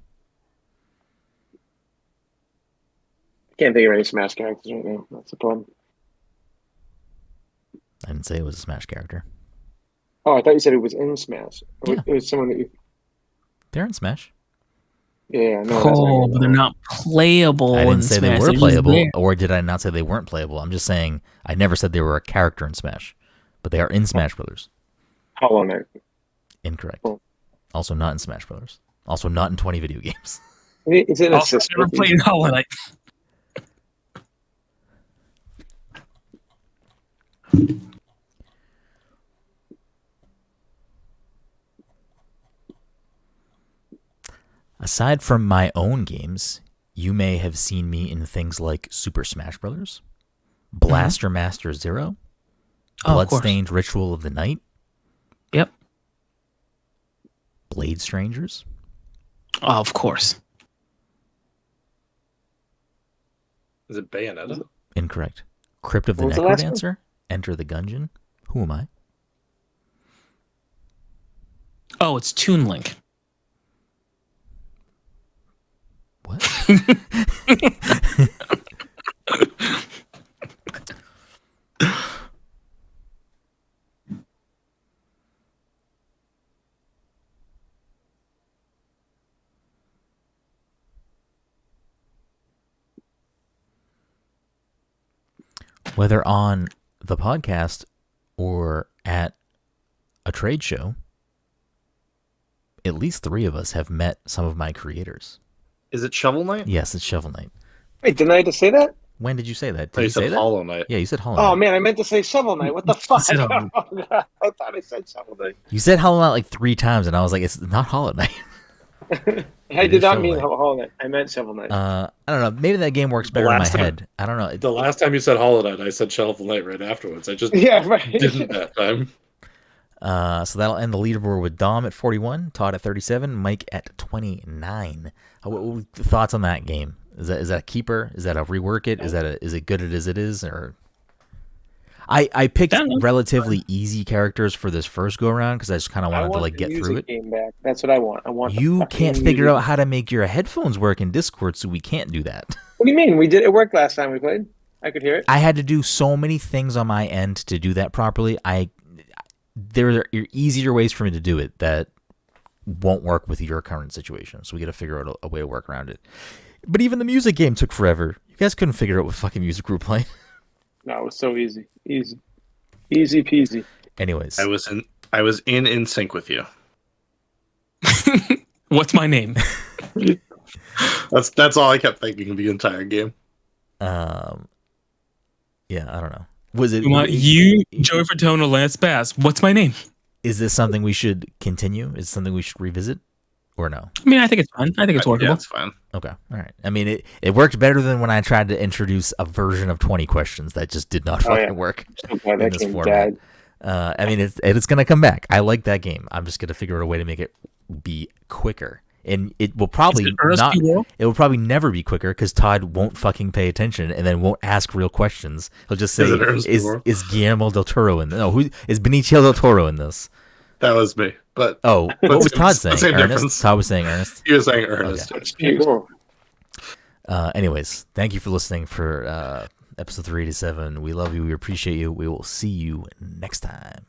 [SPEAKER 3] Can't think of any Smash characters right now. That's the problem.
[SPEAKER 2] I didn't say it was a Smash character.
[SPEAKER 3] Oh, I thought you said it was in Smash.
[SPEAKER 2] Yeah.
[SPEAKER 3] It was someone that you...
[SPEAKER 2] They're in Smash.
[SPEAKER 3] Yeah, no.
[SPEAKER 1] Oh, but they're not playable.
[SPEAKER 2] I didn't say they were playable,
[SPEAKER 1] there.
[SPEAKER 2] or did I not say they weren't playable? I'm just saying I never said they were a character in Smash, but they are in Smash Brothers.
[SPEAKER 3] Hollow Knight.
[SPEAKER 2] Incorrect.
[SPEAKER 3] Oh.
[SPEAKER 2] Also not in Smash Brothers. Also not in 20 video games.
[SPEAKER 3] Is it
[SPEAKER 1] Also, never played Hollow Knight.
[SPEAKER 2] Aside from my own games, you may have seen me in things like Super Smash Brothers, Blaster Master Zero, Bloodstained Ritual of the Night.
[SPEAKER 1] Yep.
[SPEAKER 2] Blade Strangers.
[SPEAKER 1] Oh, of course.
[SPEAKER 4] Is it Bayonetta?
[SPEAKER 2] Incorrect. Crypt of the
[SPEAKER 3] What was the last one?
[SPEAKER 2] Necrodancer. Enter the Gungeon. Who am I?
[SPEAKER 1] Oh, it's Toon Link.
[SPEAKER 2] What? Whether on the podcast or at a trade show, at least 3 of us have met some of my creators.
[SPEAKER 4] Is it Shovel Knight?
[SPEAKER 2] Yes, it's Shovel Knight.
[SPEAKER 3] Wait, didn't I just say that?
[SPEAKER 2] When did you say that? Did
[SPEAKER 4] Oh,
[SPEAKER 2] you
[SPEAKER 4] you
[SPEAKER 2] say
[SPEAKER 4] said
[SPEAKER 2] that?
[SPEAKER 4] Hollow Knight.
[SPEAKER 2] Yeah, you said Hollow Knight.
[SPEAKER 3] Oh man, I meant to say Shovel Knight. What the fuck?
[SPEAKER 1] said Hollow Knight.
[SPEAKER 3] I thought I said Shovel Knight.
[SPEAKER 2] You said Hollow Knight like 3 times, and I was like, it's not Hollow Knight.
[SPEAKER 3] I did not mean
[SPEAKER 2] Shovel
[SPEAKER 3] Hollow Knight. I meant Shovel Knight.
[SPEAKER 2] I don't know. Maybe that game works better in my head. I don't know.
[SPEAKER 4] The last time you said Hollow Knight, I said Shovel Knight right afterwards. I just
[SPEAKER 3] Yeah, right.
[SPEAKER 4] didn't that time.
[SPEAKER 2] So that'll end the leaderboard with Dom at 41, Todd at 37, Mike at 29. What thoughts on that game? Is that a keeper? Is that a rework it? Is it good as it is? Or I picked
[SPEAKER 1] Damn.
[SPEAKER 2] relatively easy characters for this first go around because I just kind of wanted to like get through it.
[SPEAKER 3] Game back. That's what I want. I want.
[SPEAKER 2] You can't figure out how to make your headphones work in Discord, so we can't do that.
[SPEAKER 3] What do you mean? We did it. Worked last time we played. I could hear it.
[SPEAKER 2] I had to do so many things on my end to do that properly. There are easier ways for me to do it that won't work with your current situation. So we got to figure out a way to work around it. But even the music game took forever. You guys couldn't figure out what fucking music we were playing.
[SPEAKER 3] No, it was so easy. Easy peasy.
[SPEAKER 2] Anyways,
[SPEAKER 4] I was in sync with you.
[SPEAKER 1] What's my name?
[SPEAKER 4] That's all I kept thinking the entire game.
[SPEAKER 2] yeah, I don't know. Was it
[SPEAKER 1] you, Joey Fortuna, Lance Bass? What's my name?
[SPEAKER 2] Is this something we should continue? Is it something we should revisit, or no?
[SPEAKER 1] I mean, I think it's fun. I think it's workable.
[SPEAKER 4] Yeah, it's fine.
[SPEAKER 2] Okay, all right. I mean, it worked better than when I tried to introduce a version of 20 questions that just did not fucking work in this format. I mean, it's gonna come back. I like that game. I'm just gonna figure out a way to make it be quicker. And it will probably not. It will probably never be quicker because Todd won't fucking pay attention and then won't ask real questions. He'll just say, "Is Guillermo del Toro in this? No, who is Benicio del Toro in this?"
[SPEAKER 4] That was me. But
[SPEAKER 2] what was Todd saying? Ernest.
[SPEAKER 4] Difference.
[SPEAKER 2] Todd was saying Ernest.
[SPEAKER 4] He was saying Ernest.
[SPEAKER 2] Okay. Anyways, thank you for listening for episode 387. We love you. We appreciate you. We will see you next time.